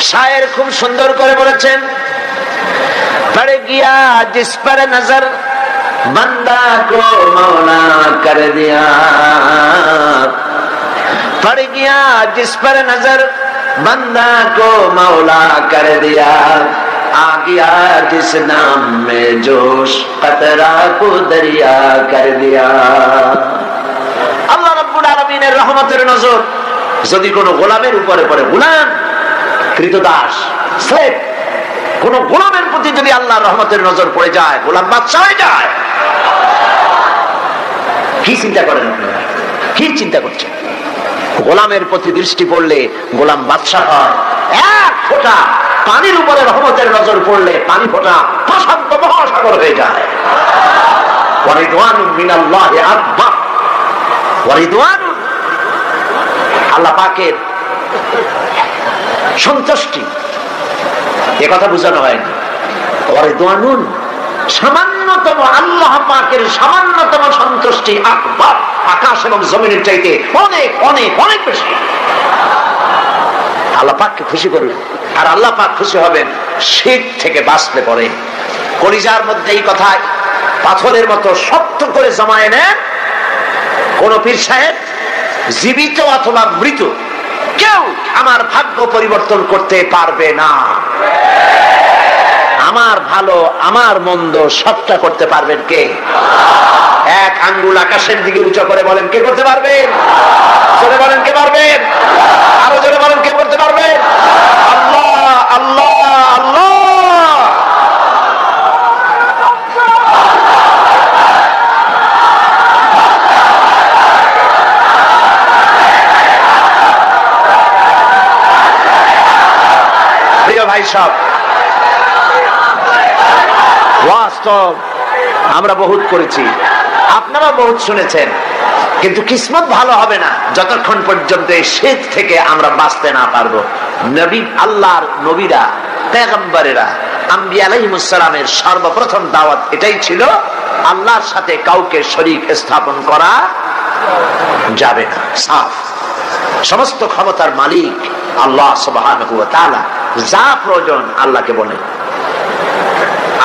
শায়ের খুব সুন্দর করে বলেছেন, পড় গিয়া জিস পর নজর बंदा को मौला कर दिया, पड़ गया जिस पर नजर बंदा को मौला कर दिया, आ गया जिस नाम में जोश कतरा को दरिया कर दिया। আল্লাহ রাব্বুল আলামিনের রহমতের নজর যদি কোনো গোলামের উপরে পড়ে, গোলাম কৃতদাস স্লেভ, কোন গোলামের প্রতি যদি আল্লাহর রহমতের নজর পড়ে যায়, গোলাম বাদশা হয়ে যায়। কি চিন্তা করেন আপনারা? কি চিন্তা করছেন? গোলামের প্রতি দৃষ্টি পড়লে গোলাম বাদশা হয়। এক ফোঁটা পানির উপরে রহমতের নজর পড়লে পানি ফোঁটা প্রশান্ত মহাসাগর হয়ে যায়। ওয়ারিদওয়ানুম মিনাল্লাহি আকবার, ওয়ারিদওয়ানুন আল্লাহ পাকের সন্তুষ্টি, এ কথা বোঝানো হয়নি। ওয়ারিদওয়ানুন সামান্যতম আল্লাহ পাকের সামান্যতম সন্তুষ্টি আকবার, আকাশ এবং জমিনের চাইতে অনেক অনেক অনেক বেশি। আল্লাহ পাককে খুশি করবেন, আর আল্লাহ পাক খুশি হবেন শিরক থেকে বাঁচতে পারে। কলিজার মধ্যে এই কথায় পাথরের মতো শক্ত করে জমায়ে নেন। কোন পীর সাহেব জীবিত অথবা মৃত কেউ আমার ভাগ্য পরিবর্তন করতে পারবে না। আমার ভালো আমার মন্দ সবটা করতে পারবেন কে? এক আঙ্গুল আকাশের দিকে উঁচু করে বলেন, কে করতে পারবেন? জোরে বলেন, কে পারবেন? আরো জোরে বলেন, কে করতে পারবেন? আল্লাহ আল্লাহ আল্লাহ। প্রিয় ভাই সব, বাস্তব আমরা বহুত করেছি, আপনারা বহুত শুনেছেন, কিন্তু কিসমত ভালো হবে না যতক্ষণ পর্যন্ত এই শিরক থেকে আমরা বাঁচতে না পারবো। নবী, আল্লাহর নবীরা, পেগম্বরেরা, আম্বিয়া আলাইহিমুস সালামের সর্বপ্রথম দাওয়াত এটাই ছিল, আল্লাহর সাথে কাউকে শরীক স্থাপন করা যাবে না। সাফ, সমস্ত ক্ষমতার মালিক আল্লাহ সুবহানাহু ওয়া তাআলা, যা প্রয়োজন আল্লাহকে বলেন।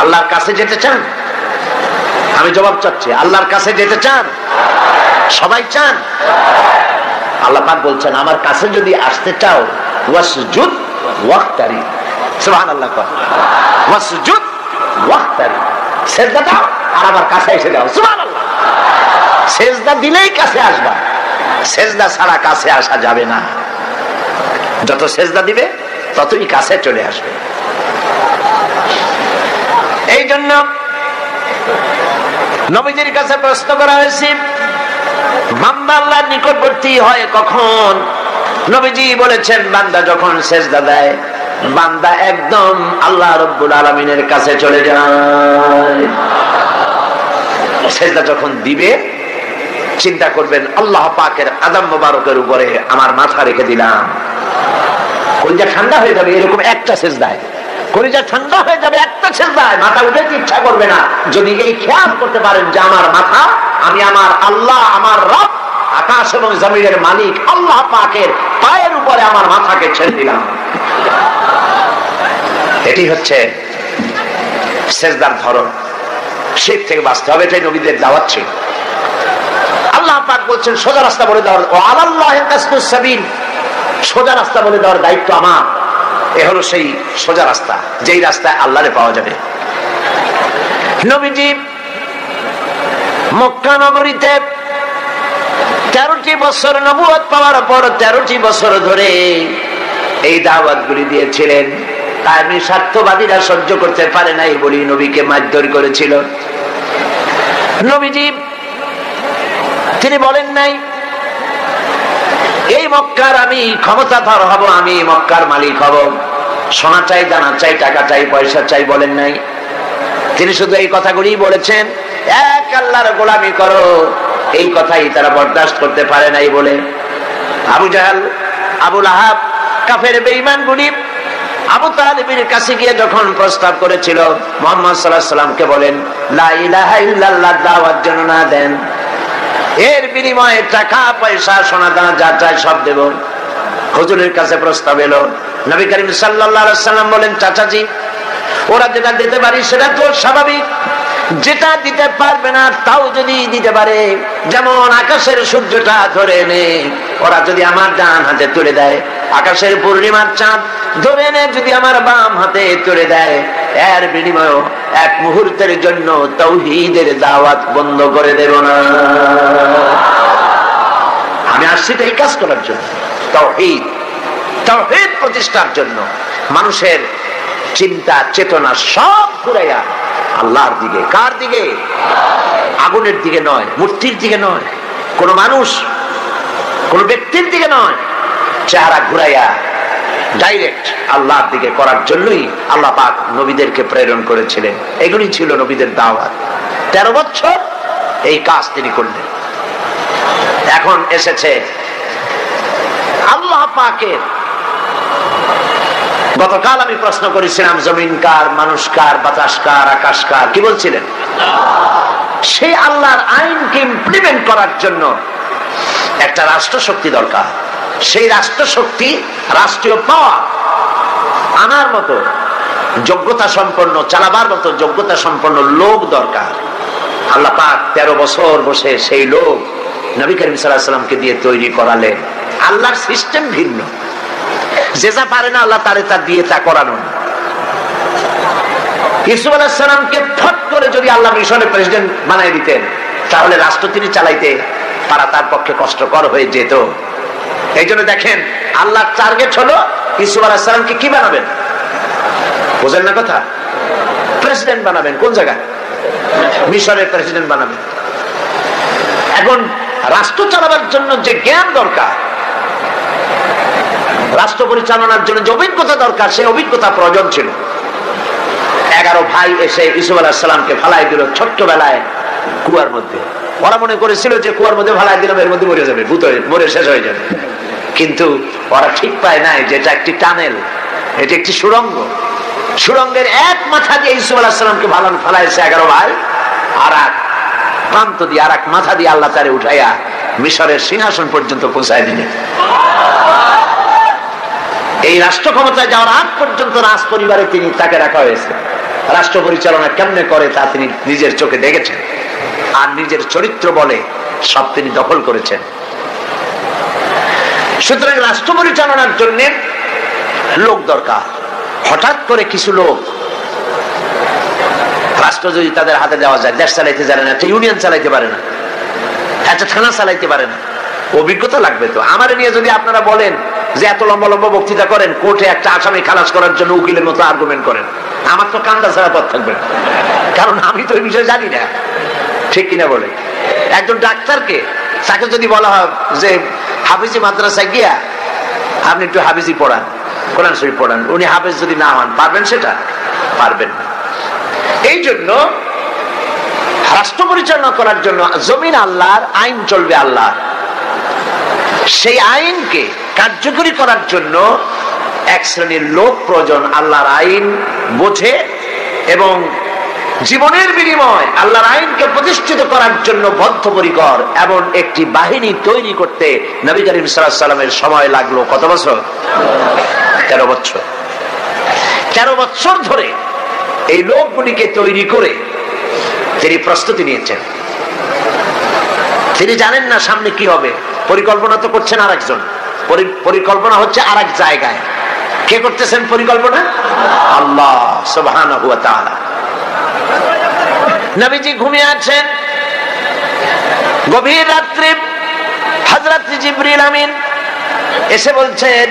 আল্লাহর কাছে যেতে চান? আমি জবাব চাচ্ছি, আল্লাহর কাছে যেতে চান? সবাই চান? আল্লাহ পাক বলছেন, আমার কাছে যদি আসতে চাও ওয়াসজুদ ওয়াক্তারি, সুবহানাল্লাহ, ওয়াসজুদ ওয়াক্তারি, সিজদা দাও আর আমার কাছে এসে দাও, সুবহানাল্লাহ। সিজদা দিলেই কাছে আসবা, সিজদা ছাড়া কাছে আসা যাবে না। যত সিজদা দিবে ততই কাছে চলে আসবে। এই জন্য নবীজির কাছে প্রশ্ন করা হয়েছে, বান্দা আল্লাহর নিকটবর্তী হয় কখন? নবীজি বলেছেন, বান্দা যখন সিজদা দেয়, বান্দা একদম আল্লাহ রাব্বুল আলামিনের কাছে চলে যায়। সিজদা যখন দিবে চিন্তা করবেন, আল্লাহ পাকের আদম মোবারকের উপরে আমার মাথা রেখে দিলাম। কলিজা ঠান্ডা হয়ে যাবে এরকম একটা সিজদায়, কলিজা ঠান্ডা হয়ে যাবে একটা সিজদায়, মাথা উঠাতে ইচ্ছা করবে না। যদি এই খেয়াল করতে পারেন যে আমার মাথা, আমি আমার আল্লাহ, আমার রব, আকাশ এবং জমিনের মালিক আল্লাহ পাকের পায়ের উপরে আমার মাথাকে ছেড়ে দিলাম। এটি হচ্ছে সিজদার ধরন। শিরক থেকে বাঁচতে হবে, এটাই নবীদের দাওয়াত ছিল। আল্লাহ পাক বলছেন, সোজা রাস্তা বলে দেওয়ার, ও আলাল্লাহি কাসদুস সাবিল, সোজা রাস্তা বলে দেওয়ার দায়িত্ব আমার। এ হলো সেই সোজা রাস্তা, যেই রাস্তায় আল্লাহরে পাওয়া যাবে। নবীজি মক্কা নগরীতে 13টি বছর নবুয়ত পাওয়ার পর 13টি বছর ধরে এই দাওয়াতগুলি দিয়েছিলেন। কায়েমি স্বার্থবাদীরা সহ্য করতে পারে নাই বলি নবীকে মারধর করেছিল। নবীজি তিনি বলেন নাই, এই মক্কার আমি ক্ষমতাধর হব, আমি মক্কার মালিক হব, সোনা চাই, দানা চাই, টাকা চাই, পয়সা চাই, বলেন নাই। তিনি শুধু এই কথাগুলি বলেছেন, এক আল্লাহর গোলামি করো। এই কথাই তারা বরদাস্ত করতে পারে নাই বলে আবু জাহাল, আবু লাহাব, কাফের বেঈমান গুলি আবু তালিবের কাছে গিয়ে যখন প্রস্তাব করেছিল মুহাম্মদ সাল্লাল্লাহু আলাইহি সাল্লামকে বলেন লা ইলাহা ইল্লাল্লাহ দাওয়াত যেন না দেন, এর বিনিময়ে টাকা পয়সা সোনা দানা যা চাই সব দেব। হুজুরের কাছে প্রস্তাব এলো। নবী করিম সাল্লাল্লাহু আলাইহি ওয়াসাল্লাম বলেন, চাচাজি ওরা যেটা দিতে পারি সেটা তো স্বাভাবিক, যেটা দিতে পারবে না তাও যদি দিতে পারে, যেমন আকাশের সূর্যটা ধরে এনে ওরা যদি আমার ডান হাতে তুলে দেয়, আকাশের পূর্ণিমার চাঁদ ধরে এনে যদি আমার বাম হাতে তুলে দেয়, এর বিনিময়ে এক মুহূর্তের জন্য তাওহীদের দাওয়াত বন্ধ করে দেব না। আমি আসছি তো এই কাজ করার জন্য, তাওহীদ তাওহীদ প্রতিষ্ঠার জন্য। মানুষের চিন্তা চেতনা সব ঘুরাইয়া আল্লাহর দিকে। কার দিকে? আগুনের দিকে নয়, মূর্তির দিকে নয়, কোন মানুষ কোন ব্যক্তির দিকে নয়, চেহারা ঘুরাইয়া ডাইরেক্ট আল্লাহর দিকে করার জন্যই আল্লাহ পাক নবীদেরকে প্রেরণ করেছিলেন। এগুলি ছিল নবীদের দাওয়াত। 13 বছর এই কাজ তিনি করলেন। এখন এসেছে আল্লাহ পাকের। গতকাল আমি প্রশ্ন করেছিলাম, জমিন কার, মানুষ কার, বাতাস কার, আকাশ কার? কি বলছিলেন? সেই আল্লাহর আইনকে ইমপ্লিমেন্ট করার জন্য একটা রাষ্ট্রশক্তি দরকার। সেই রাষ্ট্রশক্তি, রাষ্ট্রীয় পাওয়ার আনার মতো যোগ্যতা সম্পন্ন, চালাবার মতো যোগ্যতা সম্পন্ন লোক দরকার। আল্লাহ পাক 13 বছর বসে সেই লোক নবী করিম সাল্লাল্লাহু আলাইহি ওয়াসাল্লামকে দিয়ে তৈরি করালেন। আল্লাহর সিস্টেম ভিন্ন, যে যা পারে না আল্লাহ তারে তা দিয়ে তা করানো। ইউসুফ আলাইহিস সালামকে ফট করে যদি আল্লাহ মিশরের প্রেসিডেন্ট বানাই দিতেন, তাহলে রাষ্ট্র তিনি চালাইতে পারা তার পক্ষে কষ্টকর হয়ে যেত। এই জন্য দেখেন আল্লাহর টার্গেট হলো ইউসুফ আলাইহিস সালামকে কি বানাবেন? বুঝেন না কথা? প্রেসিডেন্ট বানাবেন। কোন জায়গায়? মিশরের প্রেসিডেন্ট বানাবেন। এখন রাষ্ট্র চালাবার জন্য যে জ্ঞান দরকার, রাষ্ট্র পরিচালনার জন্য যে অভিজ্ঞতা দরকার, সেই অভিজ্ঞতা প্রয়োজন ছিল। 11 ভাই এসে ইউসুফ আলাইহিস সালামকে ফালাই দিল ছোট্টবেলায় কুয়ার মধ্যে। ওরা মনে করেছিল যে কুয়ার মধ্যে ফালাই দিলাম, এর মধ্যে মরে যাবে, ভূত হয়ে মরে শেষ হয়ে যাবে। কিন্তু ওরা ঠিক পায় নাই যে এটা একটি টানেল, এটি একটি সুড়ঙ্গ। সুড়ঙ্গের এক মাথা দিয়ে ইউসুফ আলাইহিস সালামকে ফালাইছে 11 ভাই, আর এক প্রান্ত দিয়ে, আর এক মাথা দিয়ে আল্লাহ তারে উঠাইয়া মিশরের সিংহাসন পর্যন্ত পৌঁছায় দিলেন। এই রাষ্ট্র ক্ষমতায় যাওয়ার আগ পর্যন্ত রাজ পরিবারে তিনি তাকে রাখা হয়েছে। রাষ্ট্র পরিচালনা কেমনে করে তা তিনি নিজের চোখে দেখেছেন, আর নিজের চরিত্র বলে সব তিনি দখল করেছেন। সুতরাং রাষ্ট্র পরিচালনার জন্য লোক দরকার। হঠাৎ করে কিছু লোক, রাষ্ট্র যদি তাদের হাতে দেওয়া যায়, দেশ চালাইতে জানে না, একটা ইউনিয়ন চালাইতে পারে না, একটা থানা চালাইতে পারে না, অভিজ্ঞতা লাগবে তো। আমার নিয়ে যদি আপনারা বলেন যে এত লম্বা লম্বা বক্তৃতা করেন, কোর্টে একটা আসামি খালাস করার জন্য উকিলের মতো আর্গুমেন্ট করেন, আমার তো কান্দা ছাড়া পথ থাকবে না, কারণ আমি তো এই বিষয়ে জানি না। ঠিক কিনা বলে? একজন ডাক্তারকে, তাকে যদি বলা হয় যে হাফিজি মাদ্রাসায় গিয়া আপনি একটু হাফিজি পড়ান, কোরআন শরীফ পড়ান, উনি হাফেজ যদি না হন, পারবেন? সেটা পারবেন না। এই জন্য রাষ্ট্র পরিচালনা করার জন্য জমিন আল্লাহর, আইন চলবে আল্লাহ। সেই আইনকে কার্যকরী করার জন্য এক শ্রেণীর লোক প্রয়োজন, আল্লাহর আইন বোঝে এবং জীবনের বিনিময় আল্লাহর আইনকে প্রতিষ্ঠিত করার জন্য বদ্ধপরিকর। এমন একটি বাহিনী তৈরি করতে নবী করিম সাল্লাল্লাহু আলাইহি ওয়াসাল্লামের সময় লাগলো কত বছর? 13 বছর। 13 বছর ধরে এই লোকগুলিকে তৈরি করে তিনি প্রস্তুতি নিয়েছেন। তিনি জানেন না সামনে কি হবে। পরিকল্পনা তো করছেন আরেকজন, পরিকল্পনা হচ্ছে আরেক জায়গায়। কে করতেছেন পরিকল্পনা? আল্লাহ সুবহানাহু ওয়া তাআলা। নবীজি ঘুমিয়ে আছেন, গভীর রাত্রে হযরত জিবরিল আমিন এসে বলছেন,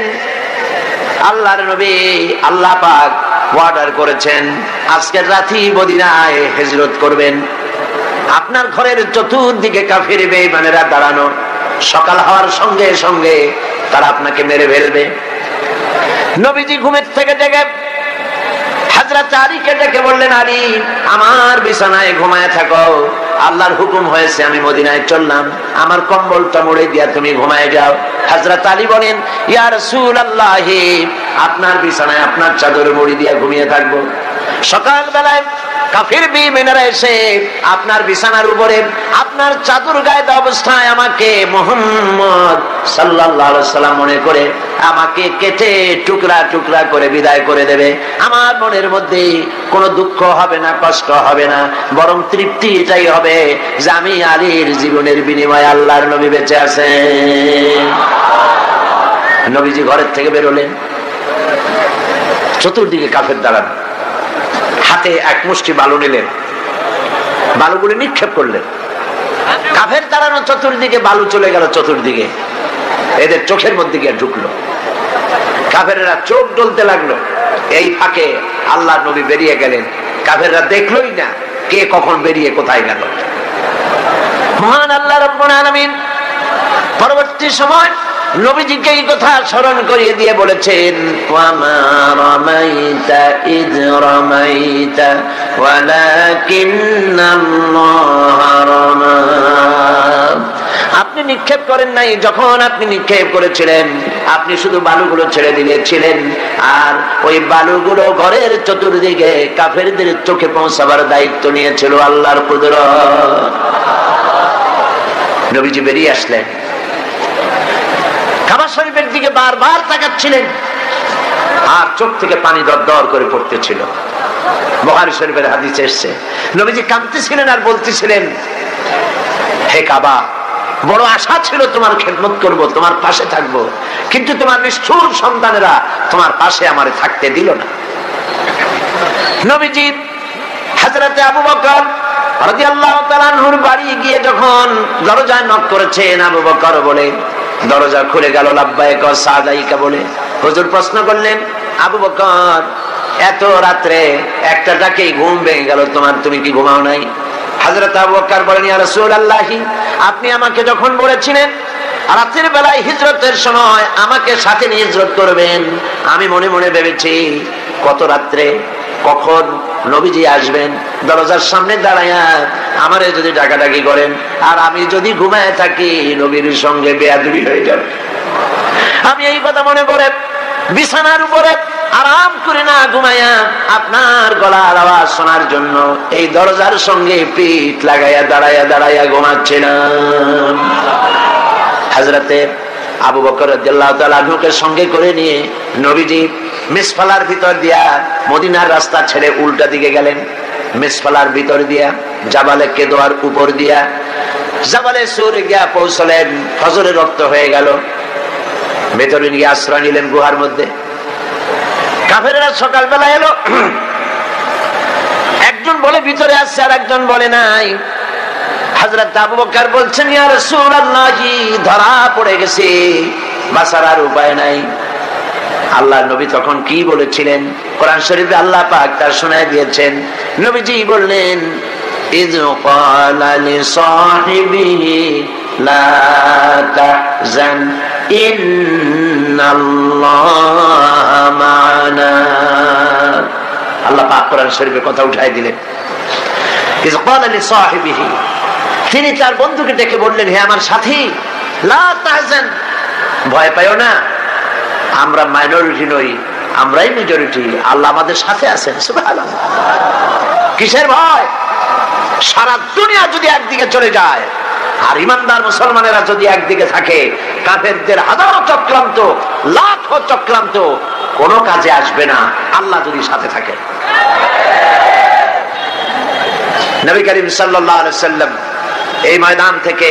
আল্লাহর নবী, আল্লাহ পাক অর্ডার করেছেন আজকের রাতেই মদিনায় হিজরত করবেন। আপনার ঘরের চতুর্দিকে কাফির বেঈমানেরা দাঁড়ানো, সকাল হওয়ার সঙ্গে সঙ্গে তারা আপনাকে মেরে ফেলবে। নবীজি ঘুমের থেকে জেগে হযরত আলীকে ডেকে বললেন, আলী, আমার বিছানায় ঘুমায় থাকো, আল্লাহর হুকুম হয়েছে আমি মদিনায় চললাম, আমার কম্বলটা মুড়ে দিয়া তুমি ঘুমায় যাও। হযরত আলী বলেন, ইয়া রাসূলুল্লাহ, আপনার বিছানায় আপনার চাদর মুড়ি দিয়া ঘুমিয়ে থাকবো। সকাল বেলায় কাফির বিমিনেরা এসে আপনার বিছানার উপরে আপনার চাদর গায়ে দেওয়া অবস্থায় আমাকে মুহাম্মদ সাল্লাল্লাহু আলাইহি সাল্লাম মনে করে আমাকে কেটে টুকরা টুকরা করে বিদায় করে দেবে। আমার মনের মধ্যে কোনো দুঃখ হবে না, কষ্ট হবে না, বরং তৃপ্তি এটাই হবে যে আমি আলীর জীবনের বিনিময়ে আল্লাহর নবী বেঁচে আছেন। নবীজি ঘরের থেকে বেরোলেন, চতুর্দিকে কাফের দাঁড়ান, হাতে এক মুষ্টি বালু নিলেন, বালুগুলি নিক্ষেপ করলেন। কাফের দাঁড়ানো চতুর্দিকে বালু চলে গেল চতুর্দিকে, এদের চোখের মধ্যে গিয়ে ঢুকলো। কাফেররা চোখ ডলতে লাগলো। এই ফাঁকে আল্লাহ নবী বেরিয়ে গেলেন, কাফেররা দেখলোই না কে কখন বেরিয়ে কোথায় গেল। মহান আল্লাহ রাব্বুল আলামিন পরবর্তী সময় নবীজিকে এই কথা স্মরণ করিয়ে দিয়ে বলেছেন, ওয়ামা রামাইতা ইয রামাইতা ওয়ালাকিন্নাল্লাহা রামা। আপনি নিক্ষেপ করেন নাই, যখন আপনি নিক্ষেপ করেছিলেন আপনি শুধু বালুগুলো ছেড়ে দিয়েছিলেন, আর ওই বালুগুলো ঘরের চতুর্দিকে কাফেরদের চোখে পৌঁছাবার দায়িত্ব নিয়েছিল আল্লাহর কুদরত। নবীজি বেরিয়ে আসলেন, কাবা শরীফের দিকে বারবার তাকাচ্ছিলেন, আর চোখ থেকে পানি দরদর করে পড়তেছিল। বুখারী শরীফের হাদিসে এসেছে, নবীজি কাঁদতেছিলেন আর বলতেছিলেন, হে কাবা, বড় আশা ছিল তোমার খেদমত করব, তোমার পাশে থাকব, কিন্তু তোমার নিষ্ঠুর সন্তানেরা তোমার পাশে আমারে থাকতে দিল না। নবীজি হযরতে আবু বকর রাদিয়াল্লাহু তাআলা আনহুর বাড়ি গিয়ে যখন দরজায় নক করেছেন, আবু বকর বলে দরজা খুলে গেল, লাব্বাইক ওয়া সাদাইকা বলে। হুজুর প্রশ্ন করলেন, আবু বকর এত রাত্রে একটা ডাকেই ঘুম ভেঙে গেল তোমার, তুমি কি ঘুমাও নাই? হযরত আবু বকর বলেন, ইয়া রাসূলুল্লাহ, আপনি আমাকে যখন বলেছিলেন রাতের বেলায় হিজরতের সময় আমাকে সাথে নিয়ে হিজরত করবেন, আমি মনে মনে ভেবেছি কত রাত্রে কখন নবীজি আসবেন, দরজার সামনে দাঁড়ায়া আমারে যদি ডাকাডাকি করেন আর আমি যদি ঘুমায় থাকি নবীর সঙ্গে বেয়াদবি হয়ে যাবে। আমি এই কথা মনে করে বিছানার উপরে আরাম করে না ঘুমায়া আপনার গলার আওয়াজ শোনার জন্য এই দরজার সঙ্গে পিঠ লাগাইয়া দাঁড়াইয়া দাঁড়াইয়া ঘুমাচ্ছিলাম। হযরতে আবু বকর রাদিয়াল্লাহু তাআলা আনহুকে সঙ্গে করে নিয়ে নবীজি মিসফালার ভিতর দিয়া মদিনার রাস্তা ছেড়ে উল্টা দিকে গেলেন। মিসফালার ভিতর দিয়া জাবালে কেদোয়ার উপর দিয়া জাবালে সুরে গিয়া পৌঁছলেন। ফজরের রক্ত হয়ে গেল, ভেতরে নিয়ে আশ্রয় নিলেন গুহার মধ্যে। কাফেররা সকালবেলা এলো, একজন বলে ভিতরে আসছে আর একজন বলে নাই। হযরত আবু বকর বলছেন, ইয়া রাসূলুল্লাহ, ধরা পড়ে গেছে, বাঁচার আর উপায় নাই। আল্লাহ নবী তখন কি বলেছিলেন? কোরআন শরীফে আল্লাহ পাক তা শোনায় দিয়েছেন। নবীজি বললেন, ইয ক্বালা লিসাহিবিহি লা তাহজান ইন্নাল্লাহা মা'ানা। আল্লাহ পাক কোরআন শরীফে কথা উঠাই দিলেন, ইয ক্বালা লিসাহিবিহি, তিনি তার বন্ধুকে ডেকে বললেন, হে আমার সাথী, লা তাহজান, ভয় পাইও না, আমরা মাইনরিটি নই, আমরাই মেজরিটি, আল্লাহ আমাদের সাথে আছেন। সুবহানাল্লাহ। কিসের ভয়? সারা দুনিয়া যদি একদিকে চলে যায় আর ইমানদার মুসলমানেরা যদি একদিকে থাকে, কাফেরদের হাজারো চক্রান্ত, লাখো চক্রান্ত কোনো কাজে আসবে না আল্লাহ যদি সাথে থাকে। নবী করিম সাল্লাল্লাহু আলাইহি ওয়াসাল্লাম এই ময়দান থেকে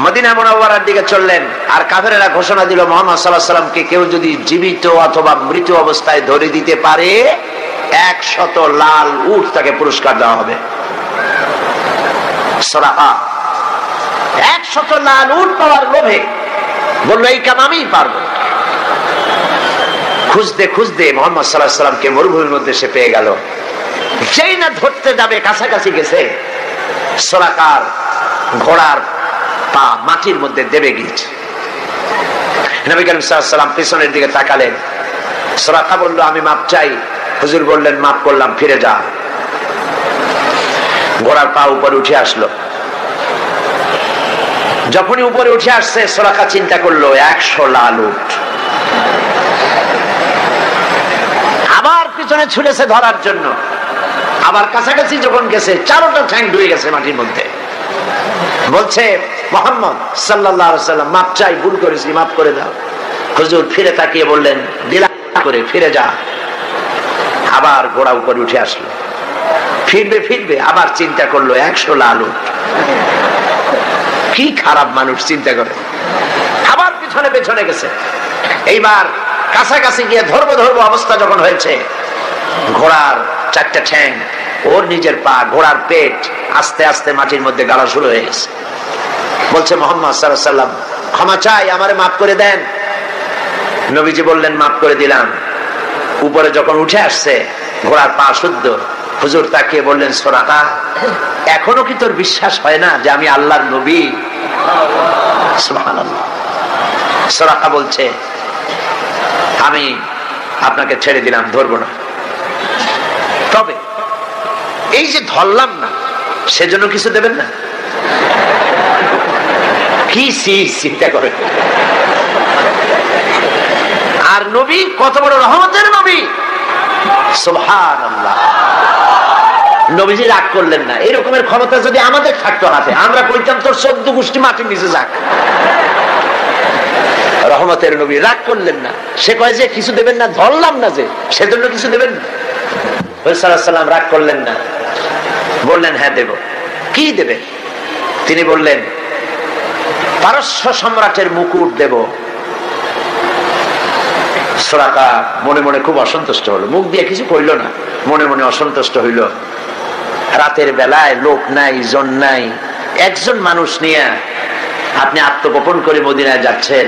মদিনা মুনাওয়ারার দিকে চললেন, আর কাফেরেরা ঘোষণা দিল, মুহাম্মদ সাল্লাল্লাহু আলাইহি ওয়াসাল্লামকে কেউ যদি জীবিত অথবা মৃত অবস্থায় ধরে দিতে পারে 100 লাল উট তাকে পুরস্কার দেওয়া হবে। সরাহা 100 লাল উট পাওয়ার লোভে বলল, এই কাম আমিই পারবো। খুঁজতে খুঁজতে মুহাম্মদ সাল্লাল্লাহু আলাইহি ওয়াসাল্লামকে মরুভূমির মধ্যে সে পেয়ে গেল। যেই না ধরতে যাবে কাছাকাছি গেছে, সরাকার ঘোড়ার পা মাটির মধ্যে দেবে গিয়েছে। নবী করিম সাল্লাল্লাহু আলাইহি ওয়াসাল্লাম পিছনের দিকে তাকালেন। সরাকা বলল, আমি মাপ চাই। হুজুর বললেন, মাপ করলাম, ফিরে যা। ঘোড়ার পা উপরে উঠে আসলো। যখনই উপরে উঠে আসছে, সরাকা চিন্তা করলো 100 লাল উট। আবার পিছনে ছুটেছে ধরার জন্য, আবার কাছাকাছি যখন গেছে চারোটা ঠ্যাং ঢুকে গেছে মাটির মধ্যে। বলছে মুহাম্মদ সাল্লাল্লাহু আলাইহি ওয়াসাল্লাম, মাপ চাই, ভুল করেছি, মাফ করে দাও। হুজুর ফিরে তাকিয়ে বললেন, দিলা করে ফিরে যা। আবার ঘোড়া উপরে উঠে আসলো, ফিরবে আবার চিন্তা করলো 100 লাল উট। কি খারাপ মানুষ, চিন্তা করে আবার পেছনে গেছে। এইবার কাছাকাছি গিয়ে ধরবো অবস্থা যখন হয়েছে, ঘোড়ার 4টা ঠ্যাং, ওর নিজের পা, ঘোড়ার পেট আস্তে আস্তে মাটির মধ্যে গাড়া শুরু হয়ে গেছে। বলছে মুহাম্মদ সাল্লাল্লাহু আলাইহি ওয়াসাল্লাম, ক্ষমা চাই, আমারে মাফ করে দেন। নবীজি বললেন, মাফ করে দিলাম। উপরে যখন উঠে আসছে, ঘোড়ার পা শুদ্ধ। হুজুর তাকিয়ে বললেন, সুরাকা, এখনো কি তোর বিশ্বাস হয় না যে আমি আল্লাহর নবী? সুবহানাল্লাহ। সুরাকা বলছে, আমি আপনাকে ছেড়ে দিলাম, ধরবো না। তবে এই যে ধরলাম না, সেজন্য কিছু দেবেন না? কি চিন্তা করে। আর নবী কত বড় রহমতের নবী, সুবহানাল্লাহ। নবীজি রাগ করলেন না। এরকমের ক্ষমতা যদি আমাদের থাকতো হাতে, আমরা কইতাম তোর 14 গোষ্ঠী মাটির নিচে যাক। রহমতের নবী রাগ করলেন না। সে কয় যে কিছু দেবেন না, ধরলাম না যে, সেজন্য কিছু দেবেন না। সাল্লাম রাগ করলেন না, বললেন, হ্যাঁ দেব। কি দেবে? তিনি বললেন, পারস্য সম্রাটের মুকুট দেব। সুরাকা মনে মনে খুব অসন্তুষ্ট হলো, মুখ দিয়ে কিছু কইল না, মনে মনে অসন্তুষ্ট হইল। রাতের বেলায় লোক নাই, জন নাই, একজন মানুষ নিয়ে আপনি আত্মগোপন করে মদিনায় যাচ্ছেন,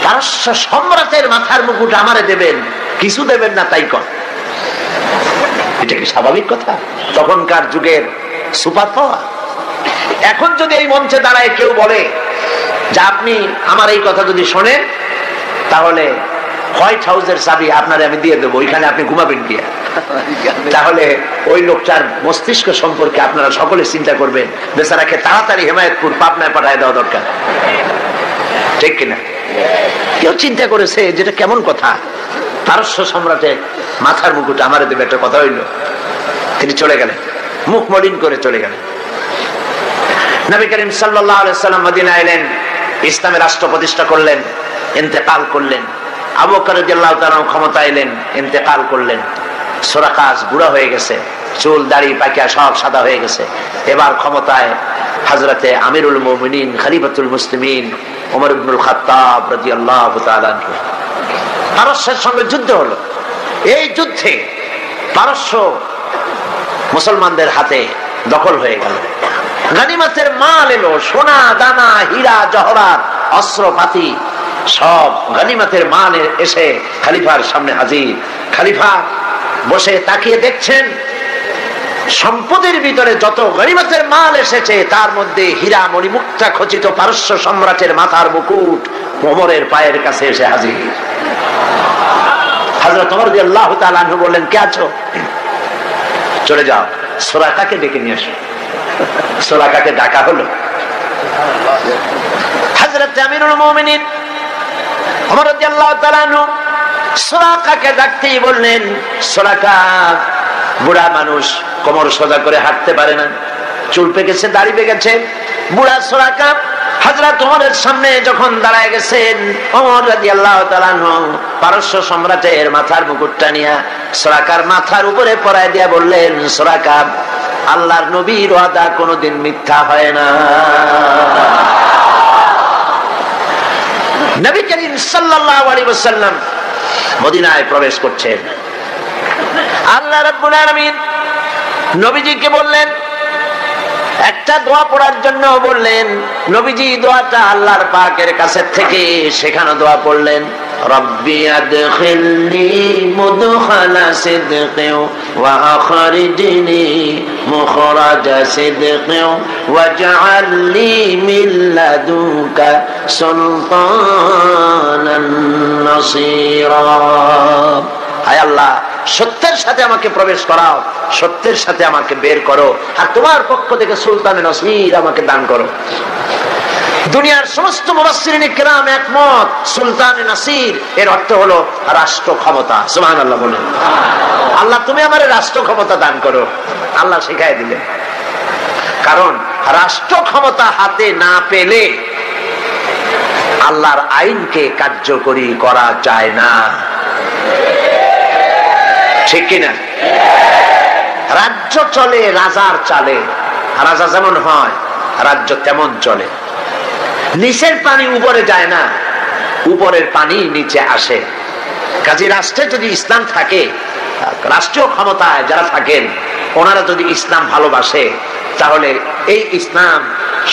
পারস্য সম্রাটের মাথার মুকুট আমারে দেবেন, কিছু দেবেন না তাই কর। এটা কি স্বাভাবিক কথা? তখনকার যুগের সুপার পাওয়ার। এখন যদি এই মঞ্চে দাঁড়ায় কেউ বলে যে আপনি আমার এই কথা যদি শোনেন, তাহলে হোয়াইট হাউসের চাবি আপনারে আমি দিয়ে দেবো, ওইখানে আপনি ঘুমাবেন গিয়া, তাহলে ওই লোকটার মস্তিষ্ক সম্পর্কে আপনারা সকলে চিন্তা করবেন, বেচারাকে তাড়াতাড়ি হেমায়েতপুর পাবনায় পাঠায় দেওয়া দরকার, ঠিক কিনা? কেউ চিন্তা করেছে যেটা কেমন কথা? পারস্য সম্রাটের মাথার মুকুট আমারে দেবে, একটা কথা হইল। তিনি চলে গেলেন, মুখ মলিন করে চলে গেলেন। নবী করিম সাল্লাল্লাহু আলাইহি ওয়াসাল্লাম মদিনায় এলেন, ইসলামের রাষ্ট্র প্রতিষ্ঠা করলেন, ইন্তেকাল করলেন। আবু বকর রাদিয়াল্লাহু তাআলা ক্ষমতা এলেন, ইন্তেকাল করলেন। সুরাকা বুড়া হয়ে গেছে, চুল দাড়ি পাকিয়া সব সাদা হয়ে গেছে। এবার ক্ষমতায় হযরতে আমিরুল মুমিনিন খলিফাতুল মুসলিমিন ওমর ইবনুল খাত্তাব রাদিয়াল্লাহু তাআলা। পারস্যের সঙ্গে যুদ্ধ হলো। এই যুদ্ধে পারস্য মুসলমানদের হাতে দখল হয়ে গেল। গনিমতের মাল এলো, সোনা দানা হীরা জহরাত অস্ত্রপাতি সব গনিমতের মাল এসে খলিফার সামনে হাজির। খলিফা বসে তাকিয়ে দেখছেন, সম্পদের ভিতরে যত গনিমতের মাল এসেছে তার মধ্যে হীরা মণিমুক্তা খচিত পারস্য সম্রাটের মাথার মুকুট ওমরের পায়ের কাছে এসে হাজির। হযরত ওমর রাদিয়াল্লাহু তাআলা আনহু বললেন, কে আছো? চলে যাও, সুরাকাকে ডেকে নিয়ে আসো। সুরাকাকে ডাকা হলো। হযরত আমিরুল মুমিনিন ওমর রাদিয়াল্লাহু তাআলা আনহু সুরাকাকে ডাকতেই বললেন, সুরাকা বুড়া মানুষ, কোমর সোজা করে হাঁটতে পারে না, চুল পেকেছে, দাড়ি পেকেছে। বুড়া সুরাকা হযরত ওমরের সামনে যখন দাঁড়ায় গেছেন, ওমর রাদিয়াল্লাহু তাআলা আনহু পারস্য সম্রাটের মাথার মুকুটটা নিয়ে সুরাকার মাথার উপরে পরায় দিয়া বললেন, সুরাকা, আল্লাহর নবীর ওয়াদা কোনোদিন মিথ্যা হয় না। নবী করিম সাল্লাল্লাহু আলাইহি ওয়াসাল্লাম মদিনায় প্রবেশ করছেন। আল্লাহ রাব্বুল আলামিন নবীজিকে বললেন, একটা দোয়া পড়ার জন্য বললেন। নবীজি দোয়াটা আল্লাহর পাকের কাছে থেকে শেখানো দোয়া পড়লেন। রব্বি আদখিলনি মুদখালা সিদকিন ওয়া আখরিজনি মুখরাজা সিদকিন ওয়াজআলনি মিন লাদুনকা সুলতানান নাসীরা। হায় আল্লাহ, সত্যের সাথে আমাকে প্রবেশ করাও, সত্যের সাথে আমাকে বের করো, আর তোমার পক্ষ থেকে সুলতানে নসীর আমাকে দান করো। দুনিয়ার সমস্ত মুফাসসিরিন কিরাম একমত, সুলতান নাসির এর অর্থ হলো রাষ্ট্র ক্ষমতা। সুবহানাল্লাহ বলেন। আল্লাহ তুমি আমারে রাষ্ট্র ক্ষমতা দান করো, আল্লাহ শিখাই দিলেন। কারণ রাষ্ট্র ক্ষমতা হাতে না পেলে আল্লাহর আইনকে কার্যকরী করা যায় না, ঠিক কিনা? রাজ্য চলে রাজার চালে, রাজা যেমন হয় রাজ্য তেমন চলে। নিচের পানি উপরে যায় না, উপরের পানি নিচে আসে। কাজে রাষ্ট্রে যদি ইসলাম থাকে, রাষ্ট্রীয় ক্ষমতায় যারা থাকেন ওনারা যদি ইসলাম ভালোবাসে তাহলে এই ইসলাম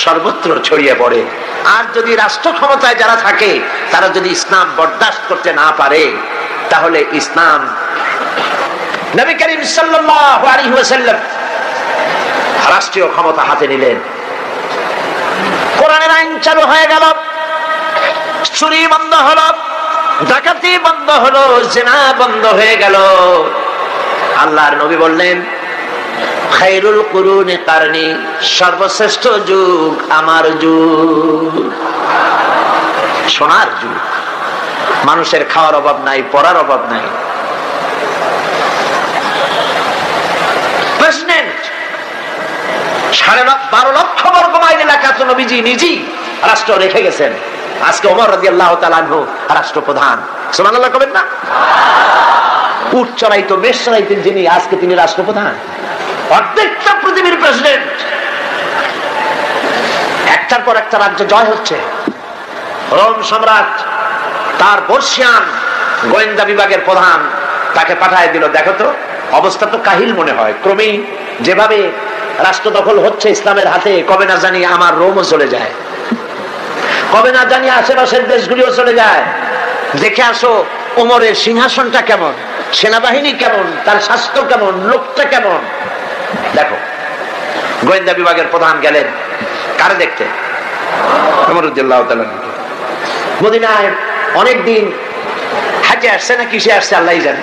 সর্বত্র ছড়িয়ে পড়ে। আর যদি রাষ্ট্র ক্ষমতায় যারা থাকে তারা যদি ইসলাম বরদাস্ত করতে না পারে তাহলে ইসলাম, নবী করিম সাল্লাল্লাহু আলাইহি ওয়াসাল্লাম রাষ্ট্রীয় ক্ষমতা হাতে নিলেন, কোরআনের আইন চালু হয়ে গেল, চুরি বন্ধ হলো, ডাকাতি বন্ধ হলো, জিনা বন্ধ হয়ে গেল। আল্লাহর নবী বললেন খায়রুল কুরুনি কারনি, সর্বশ্রেষ্ঠ যুগ আমার যুগ, সোনার যুগ। মানুষের খাওয়ার অভাব নাই, পড়ার অভাব নাই। প্রেসিডেন্ট 12.5 লক্ষ বর্গ মাইল এলাকা তো নবীজি নিজেই রাষ্ট্র রেখে গেছেন। আজকে ওমর রাদিয়াল্লাহু তাআলা আনহু রাষ্ট্রপ্রধান। সুবহানাল্লাহ কবেন না? উট চড়াইতো, মেষ চড়াইতেন যিনি, আজকে তিনি রাষ্ট্রপ্রধান। অর্ধেকটা পৃথিবীর প্রেসিডেন্ট। একটার পর একটা রাজ্য জয় হচ্ছে। রোম সম্রাট তার বর্ষিয়ান গোয়েন্দা বিভাগের প্রধান তাকে পাঠায় দিল, দেখো তো অবস্থা তো কাহিল মনে হয়, ক্রমেই যেভাবে রাষ্ট্র দখল হচ্ছে ইসলামের হাতে, কবে না জানি আমার রোমও চলে যায়, কবে না জানি আশেপাশের দেশগুলিও চলে যায়। দেখে আসো ওমরের সিংহাসনটা কেমন, সেনাবাহিনী কেমন, তার স্বাস্থ্য কেমন, লোকটা কেমন। দেখো গোয়েন্দা বিভাগের প্রধান গেলেন কারে দেখতে? ওমর রাদিয়াল্লাহু তাআলা। মদিনায় অনেকদিন হাজে আসছে না কিসে আসছে আল্লাহই জানে,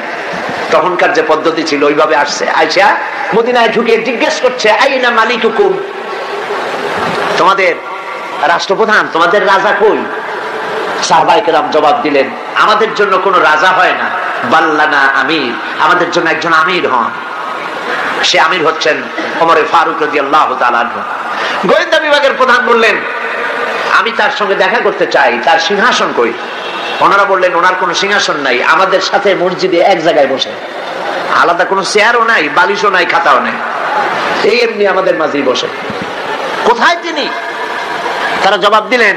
তখনকার যে পদ্ধতি ছিল ওইভাবে আসছে। আয়েশা মদিনায় ঢুকে জিজ্ঞেস করছে আইনা মালিকুকুম, তোমাদের রাষ্ট্রপ্রধান, তোমাদের রাজা কই? সাহাবায়ে কেরাম জবাব দিলেন আমাদের জন্য কোনো রাজা হয় না, বাল্লানা আমির, আমাদের জন্য একজন আমির হন। সে আমির হচ্ছেন ওমরে ফারুক রাদিয়াল্লাহু তাআলা আনহু। গোয়েন্দা বিভাগের প্রধান বললেন আমি তার সঙ্গে দেখা করতে চাই, তার সিংহাসন কই? ওনারা বললেন ওনার কোনো সিংহাসন নাই, আমাদের সাথে মসজিদে এক জায়গায় বসে, আলাদা কোনো চেয়ারও নাই, বালিশও নাই, খাতাও নাই, এই এমনি আমাদের মাঝেই বসে। কোথায় তিনি? তারা জবাব দিলেন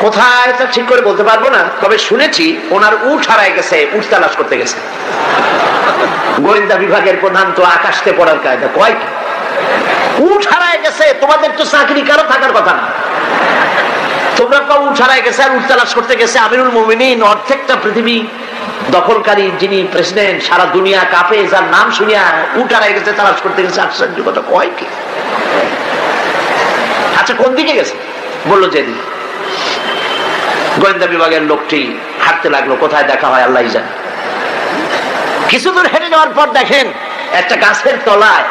কোথায় তা ঠিক করে বলতে পারবো না, তবে শুনেছি ওনার উট হারায় গেছে, উট তালাশ করতে গেছে। গোয়েন্দা বিভাগের প্রধান তো আকাশতে পড়ার কায়দা, কয় কি উট হারায় গেছে? তোমাদের তো চাকরি কারো থাকার কথা না, তোমরা তো উট হারায় গেছে আর উট তালাশ করতে গেছে। আমিরুল মুমিনিন, অর্ধেকটা পৃথিবী দখলকারী যিনি প্রেসিডেন্ট, সারা দুনিয়া কাঁপে যার নাম শুনিয়া উট হারায় গেছে, তালাশ করতে গেছে, আশ্চর্য কথা, কয় কি? আচ্ছা কোন দিকে গেছে? বললো যেদিন। গোয়েন্দা বিভাগের লোকটি হাঁটতে লাগলো, কোথায় দেখা হয় আল্লাহই জানে। কিছু দূর হেঁটে যাওয়ার পর দেখেন একটা গাছের তলায়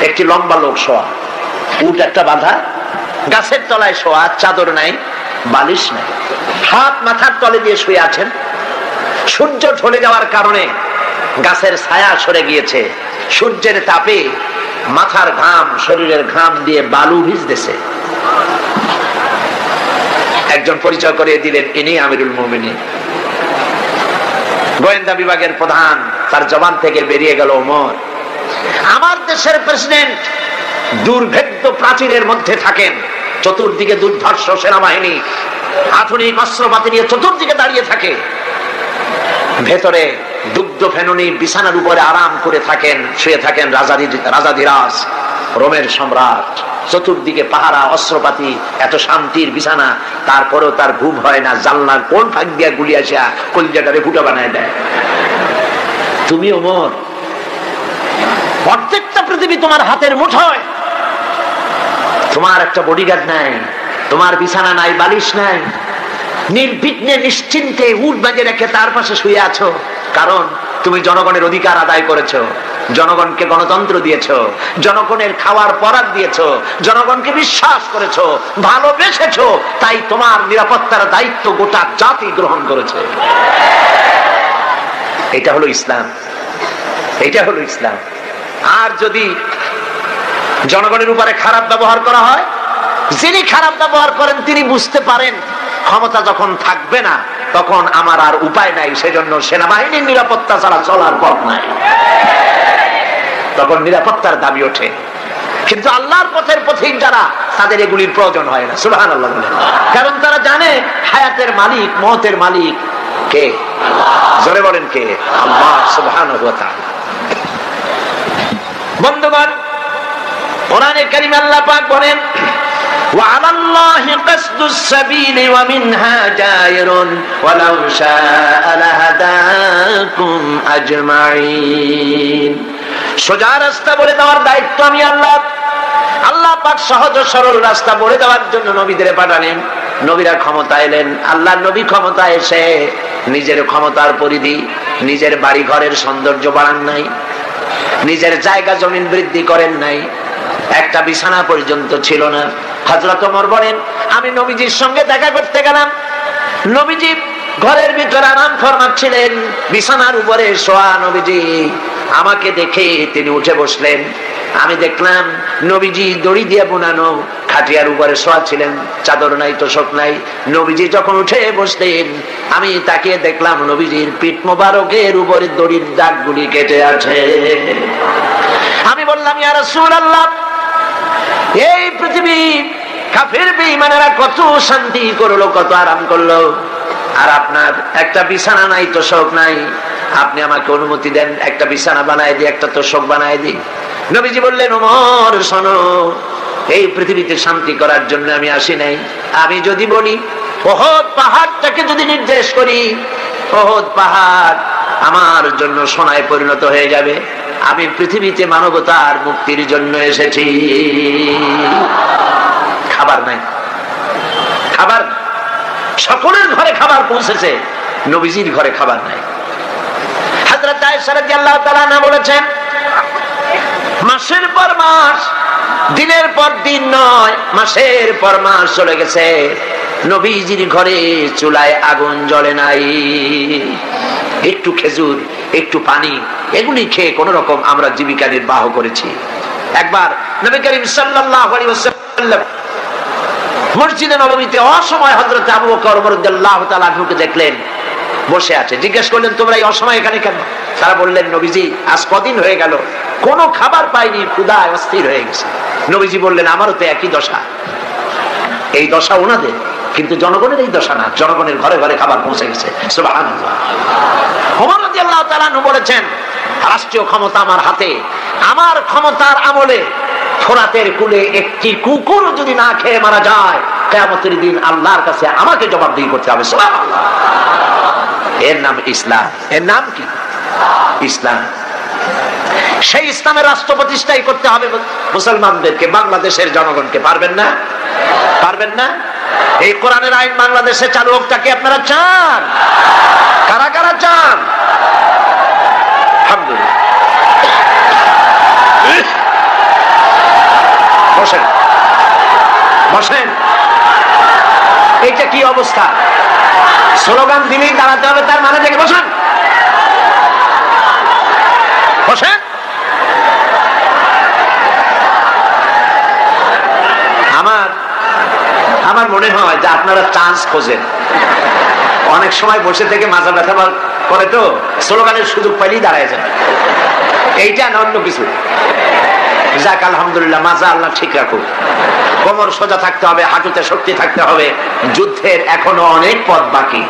একটি লম্বা লোক শোয়া, উট একটা বাঁধা, গাছের তলায় শোয়া, চাদর নাই, বালিশ নাই, হাত মাথার তলে দিয়ে শুয়ে আছেন। সূর্য ঢলে যাওয়ার কারণে গাছের ছায়া সরে গিয়েছে, সূর্যের তাপে মাথার ঘাম, শরীরের ঘাম দিয়ে বালু ভিজতেছে। একজন পরিচয় করিয়ে দিলেন ইনি আমিরুল মুমিনিন। গোয়েন্দা বিভাগের প্রধান, তার জবান থেকে বেরিয়ে গেল ওমর, আমার দেশের প্রেসিডেন্ট দুর্ভেদ্য প্রাচীরের মধ্যে থাকেন, চতুর্দিকে দুর্ধর্ষ সেনাবাহিনী আধুনিক অস্ত্রপাতি নিয়ে চতুর্দিকে দাঁড়িয়ে থাকে, ভেতরে দুগ্ধ ফেনুনি বিছানার উপরে আরাম করে থাকেন, শুয়ে থাকেন রাজাধিরাজ রোমের সম্রাট, চতুর্দিকে পাহারা, অস্ত্রপাতি, এত শান্তির বিছানা, তারপরেও তার ঘুম হয় না, জানলার কোন ফাঁক দিয়া গুলি আসিয়া কলিজাটারে ফুটা বানায় দেয়। তুমি ওমর, প্রত্যেকটা পৃথিবী তোমার হাতের মুঠোয়, তোমার একটা বডিগার্ড নাই, তোমার বিছানা নাই, বালিশ নাই, নির্বিঘ্নে নিশ্চিন্তে উট বাজে রেখে তার পাশে শুয়ে আছো, কারণ তুমি জনগণের অধিকার আদায় করেছো। জনগণকে গণতন্ত্র দিয়েছো, জনগণের খাওয়ার পরাগ দিয়েছো, জনগণকে বিশ্বাস করেছো, ভালোবেসেছো, তাই তোমার নিরাপত্তার দায়িত্ব গোটা জাতি গ্রহণ করেছে। এটা হলো ইসলাম, এটা হলো ইসলাম। আর যদি জনগণের উপরে খারাপ ব্যবহার করা হয়, যিনি খারাপ ব্যবহার করেন তিনি বুঝতে পারেন ক্ষমতা যখন থাকবে না তখন আমার আর উপায় নাই, সেজন্য সেনাবাহিনীর নিরাপত্তা ছাড়া চলার পথ নাই, তখন নিরাপত্তার দাবি ওঠে। কিন্তু আল্লাহর পথের পথিক যারা, তাদের এগুলির প্রয়োজন হয় না। সুবহানাল্লাহ বলেন। কারণ তারা জানে হায়াতের মালিক, মওতের মালিক কে? জোরে বলেন কে? আল্লাহ সুবহানাহু ওয়া তাআলা। বন্ধুগণ, কোরআনে কারীমে আল্লাহ পাক বলেন, وعلى الله قصد السبيل ومنها جائر ولو شاء لهداكم أجمعين। সোজা রাস্তা বলে দেওয়ার দায়িত্ব আমি আল্লাহ। আল্লাহ পাক সহজ সরল রাস্তা বলে দেওয়ার জন্য নবীদের পাঠালেন, নবীরা ক্ষমতা এলেন। আল্লাহ নবী ক্ষমতা এসে নিজের ক্ষমতার পরিধি, নিজের বাড়ি ঘরের সৌন্দর্য বাড়ান নাই, নিজের জায়গা জমিন বৃদ্ধি করেন নাই, একটা বিছানা পর্যন্ত ছিল না। হযরত ওমর বলেন, আমি নবীজির সঙ্গে দেখা করতে গেলাম, নবীজি ঘরের ভিতরে আরাম ফরমাচ্ছিলেন, বিছানার উপরে শোয়া নবীজি। আমাকে দেখে তিনি উঠে বসলেন। আমি দেখলাম নবীজি দড়ি দিয়ে বোনানো খাটিয়ার উপরে শোয়া ছিলেন, চাদর নাই, তোশক নাই। নবীজি যখন উঠে বসলেন, আমি তাকিয়ে দেখলাম নবীজির পিঠ মোবারকের উপরে দড়ির দাগগুলি কেটে আছে। আমি বললাম, ইয়া রাসূলুল্লাহ, এই পৃথিবী কাফির বেঈমানেরা কত শান্তি করলো, কত আরাম করলো, আর আপনার একটা বিছানা নাই, তোশক নাই। আপনি আমাকে অনুমতি দেন, একটা বিছানা বানায় দিই, একটা তোশক বানায় দিই। নবীজি বললেন, ওমর শোনো, এই পৃথিবীতে শান্তি করার জন্য আমি আসি নাই। আমি যদি বলি ওহদ পাহাড়টাকে যদি নির্দেশ করি, ওহদ পাহাড় আমার জন্য সোনায় পরিণত হয়ে যাবে। আমি পৃথিবীতে মানবতার মুক্তির জন্য এসেছি। খাবার নাই, খাবার, সকলের ঘরে খাবার পৌঁছেছে, নবীজির ঘরে খাবার নাই। হযরত আয়েশা রাদিয়াল্লাহু তাআলা আনহা বলেছেন, মাসের পর মাস, দিনের পর দিন নয়, মাসের পর মাস চলে গেছে, নবীজির ঘরে চুলায় আগুন জ্বলে নাই। একটু খেজুর, একটু পানি, এগুলি খেয়ে কোন রকম আমরা জীবিকা নির্বাহ করেছি। একবার নবী করিম সাল্লাল্লাহু আলাইহি ওয়াসাল্লাম মসজিদে নববীতে অসময় হযরত আবু বকর রাদিয়াল্লাহু তাআলা আনহুকে দেখলেন বসে আছে। জিজ্ঞেস করলেন, তোমরা এই অসময় এখানে কেন? তারা বললেন, নবীজি আজ কদিন হয়ে গেল কোনো খাবার পাইনি, ক্ষুধায় অস্থির হয়ে গেছে। নবীজি বললেন, আমারও তো একই দশা। এই দশা ওনাদের, কিন্তু জনগণের এই দশা না, জনগণের ঘরে ঘরে খাবার পৌঁছে গেছে। সুবহানাল্লাহ। ওমর রাদিয়াল্লাহু তাআলা আনহু বলেছেন, রাষ্ট্রীয় ক্ষমতা আমার হাতে, আমার ক্ষমতার আমলে ফোরাতের কূলে একটি কুকুর যদি না খেয়ে মারা যায়, কিয়ামতের দিন আল্লাহর কাছে আমাকে জবাবদিহি করতে হবে। সুবহানাল্লাহ। এর নাম ইসলাম। এর নাম কি? ইসলাম। সেই ইসলামের রাষ্ট্র প্রতিষ্ঠাই করতে হবে মুসলমানদেরকে, বাংলাদেশের জনগণকে। পারবেন না? পারবেন না? এই কোরআনের আইন বাংলাদেশে চালু হোক, তাকে আপনারা চান? কারা কারা চান? আলহামদুলিল্লাহ। বসেন, বসেন। এইটা কি অবস্থা? স্লোগান দিলেই দাঁড়াতে হবে, তার মানে থেকে বসেন, বসেন। আমার মনে হয় যে আপনারা চান্স খোঁজেন। অনেক সময় বসে থেকে মাথা ব্যথা করে, তো স্লোগানের সুযোগ পাইলেই দাঁড়ায় যায়। এইটা না অন্য কিছু। যাক, আলহামদুলিল্লাহ, মাজা আল্লাহ ঠিক রাখুক। কোমর সোজা থাকতে হবে, হাঁটুতে শক্তি থাকতে হবে। যুদ্ধের এখনো অনেক পথ বাকি।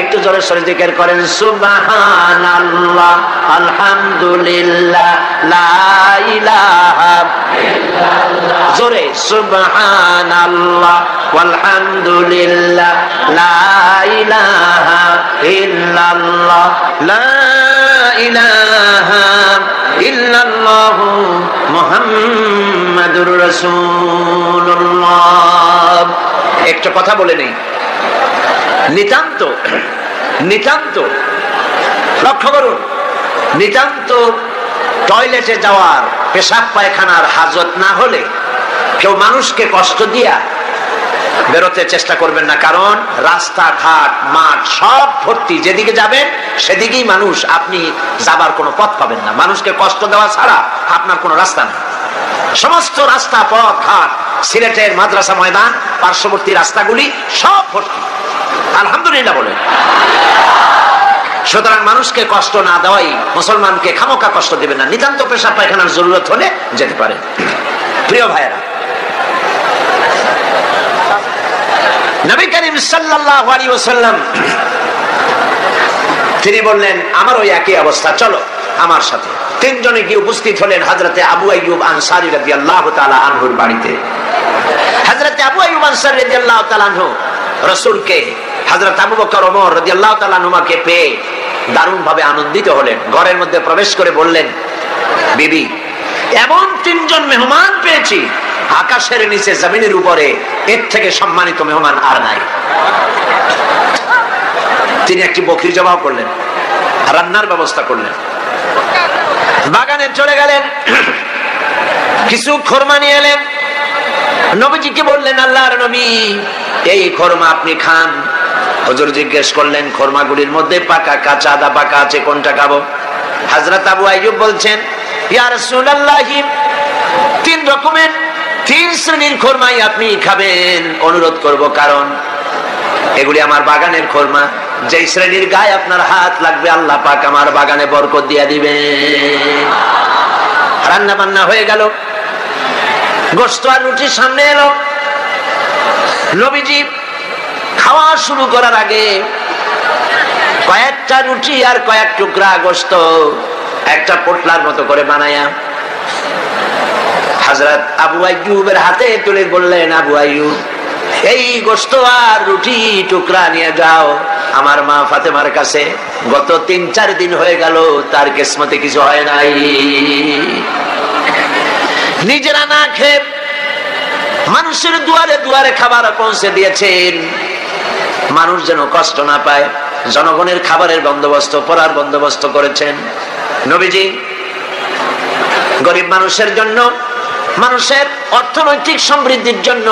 একটু জোরে সরে জিকির করেন, সুবহানাল্লাহ, আলহামদুলিল্লাহ, লা ইলাহা ইল্লাল্লাহ। জোরে, সুবহানাল্লাহ, আলহামদুলিল্লাহ, লা ইলাহা ইল্লাল্লাহ, লা ইলাহা ইল্লাল্লাহ, মুহাম্মাদুর রাসূলুল্লাহ। একটা কথা বলে নেই, নিতান্ত নিতান্ত লক্ষ্য করুন, নিতান্ত টয়লেটে যাওয়ার, পেশাব পায়খানার হাজত না হলে কেউ মানুষকে কষ্ট দিয়া বেরোতে চেষ্টা করবেন না, কারণ রাস্তাঘাট মাঠ সব ভর্তি, যেদিকে যাবেন সেদিকেই মানুষ, আপনি যাবার কোনো পথ পাবেন না। মানুষকে কষ্ট দেওয়া ছাড়া আপনার কোনো রাস্তা নেই। সমস্ত রাস্তা পথ ঘাট, সিলেটের মাদ্রাসা ময়দান পার্শ্ববর্তী রাস্তাগুলি সব ভর্তি, আলহামদুলিল্লাহ বলেন। সুতরাং মানুষকে কষ্ট না দেওয়াই, মুসলমানকে খামোকা কষ্ট দেবেন না। নিতান্ত পেশাব পায়খানার জরুরত হলে যেতে পারে। প্রিয় ভাইয়েরা, নবী করিম সাল্লাল্লাহু আলাইহি ওয়াসাল্লাম তিনি বললেন, আমার ওই একই অবস্থা, চলো আমার সাথে। তিনজনে গিয়ে উপস্থিত হলেন হযরতে আবু আইয়ুব আনসারী রাদিয়াল্লাহু তাআলা আনহুর বাড়িতে। হযরতে আবু আইয়ুব আনসারী রাদিয়াল্লাহু তাআলা আনহু রাসূলকে, হযরত আবু বকর ওমর রাদিয়াল্লাহু তাআলা আনহুকে পেয়ে দারুণ ভাবে আনন্দিত হলেন। ঘরের মধ্যে প্রবেশ করে বললেন, বিবি, এমন তিনজন মেহমান পেয়েছি, আকাশের নিচে জমিনের উপরে এর থেকে সম্মানিত মেহমান আর নাই। তিনি একটি বকরি জবাই করলেন, রান্নার ব্যবস্থা করলেন, বাগানে চলে গেলেন, কিছু খোরমা নিয়ে এলেন, নবীজিকে বললেন, আল্লাহর নবী, এই খোরমা আপনি খান। হুজুর জিজ্ঞেস করলেন, খোরমাগুলির মধ্যে পাকা কাঁচা আদা পাকা আছে, কোনটা খাবো? হযরত আবু আইয়ুব বলছেন, ইয়া রাসূলুল্লাহ, তিন রকমের, তিন শ্রেণীর খোরমাই আপনি খাবেন, অনুরোধ করব, কারণ এগুলি আমার বাগানের খোরমা। যেই শ্রেণীর গায়ে আপনার হাত লাগবে আল্লাহ পাক আমার বাগানে বরকত দিয়ে দিবে। রান্না বান্না হয়ে গেল, গোশত আর রুটি সামনে এলো। নবীজি খাওয়া শুরু করার আগে কয়েকটা রুটি আর কয়েক টুকরা গোশত একটা পোটলার মতো করে বানায়া হযরত আবু আইয়ুবের হাতে তুলে বললেন, আবু আইয়ুব, এই গোশত আর রুটি টুকরা নিয়ে যাও আমার মা ফাতেমার কাছে। গত ৩-৪ দিন হয়ে গেল তার কিসমতে কিছু হয় নাই। নিজেরা না খেয়ে মানুষের দুয়ারে দুয়ারে খাবার পৌঁছে দিয়েছেন, মানুষ যেন কষ্ট না পায়। জনগণের খাবারের বন্দোবস্ত, পড়ার বন্দোবস্ত করেছেন নবীজি। গরিব মানুষের জন্য, মানুষের অর্থনৈতিক সমৃদ্ধির জন্য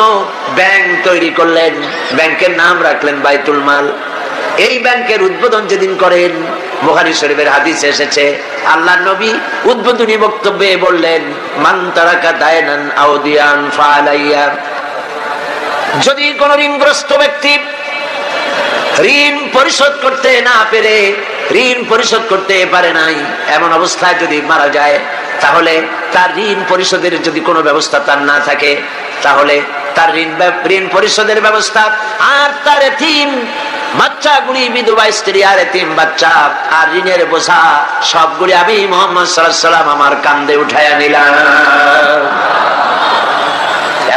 ব্যাংক তৈরি করলেন, ব্যাংকের নাম রাখলেন বাইতুল মাল। এই ব্যাংকের উদ্বোধন যেদিন করেন, বুখারী শরীফের হাদিসে এসেছে, আল্লাহর নবী উদ্বোধনী বক্তব্যে বললেন, মান তারাকা দায়নান আও দিয়ান ফালাইয়া, যদি কোন ঋণগ্রস্ত ব্যক্তি ঋণ পরিশোধ করতে না পেরে, ঋণ পরিশোধ করতে পারে নাই, এমন অবস্থায় যদি মারা যায়, তাহলে তার ঋণ পরিশোধের যদি কোনো ব্যবস্থা তার না থাকে, তাহলে তার ঋণ পরিশোধের ব্যবস্থা আর তার এতিম বাচ্চাগুলি, বিধবা স্ত্রী আর এতিম বাচ্চা আর ঋণের বোঝা সবগুলি আমি মুহাম্মদ সাল্লাল্লাহু আলাইহি ওয়াসাল্লাম আমার কাঁধে উঠাইয়া নিলাম।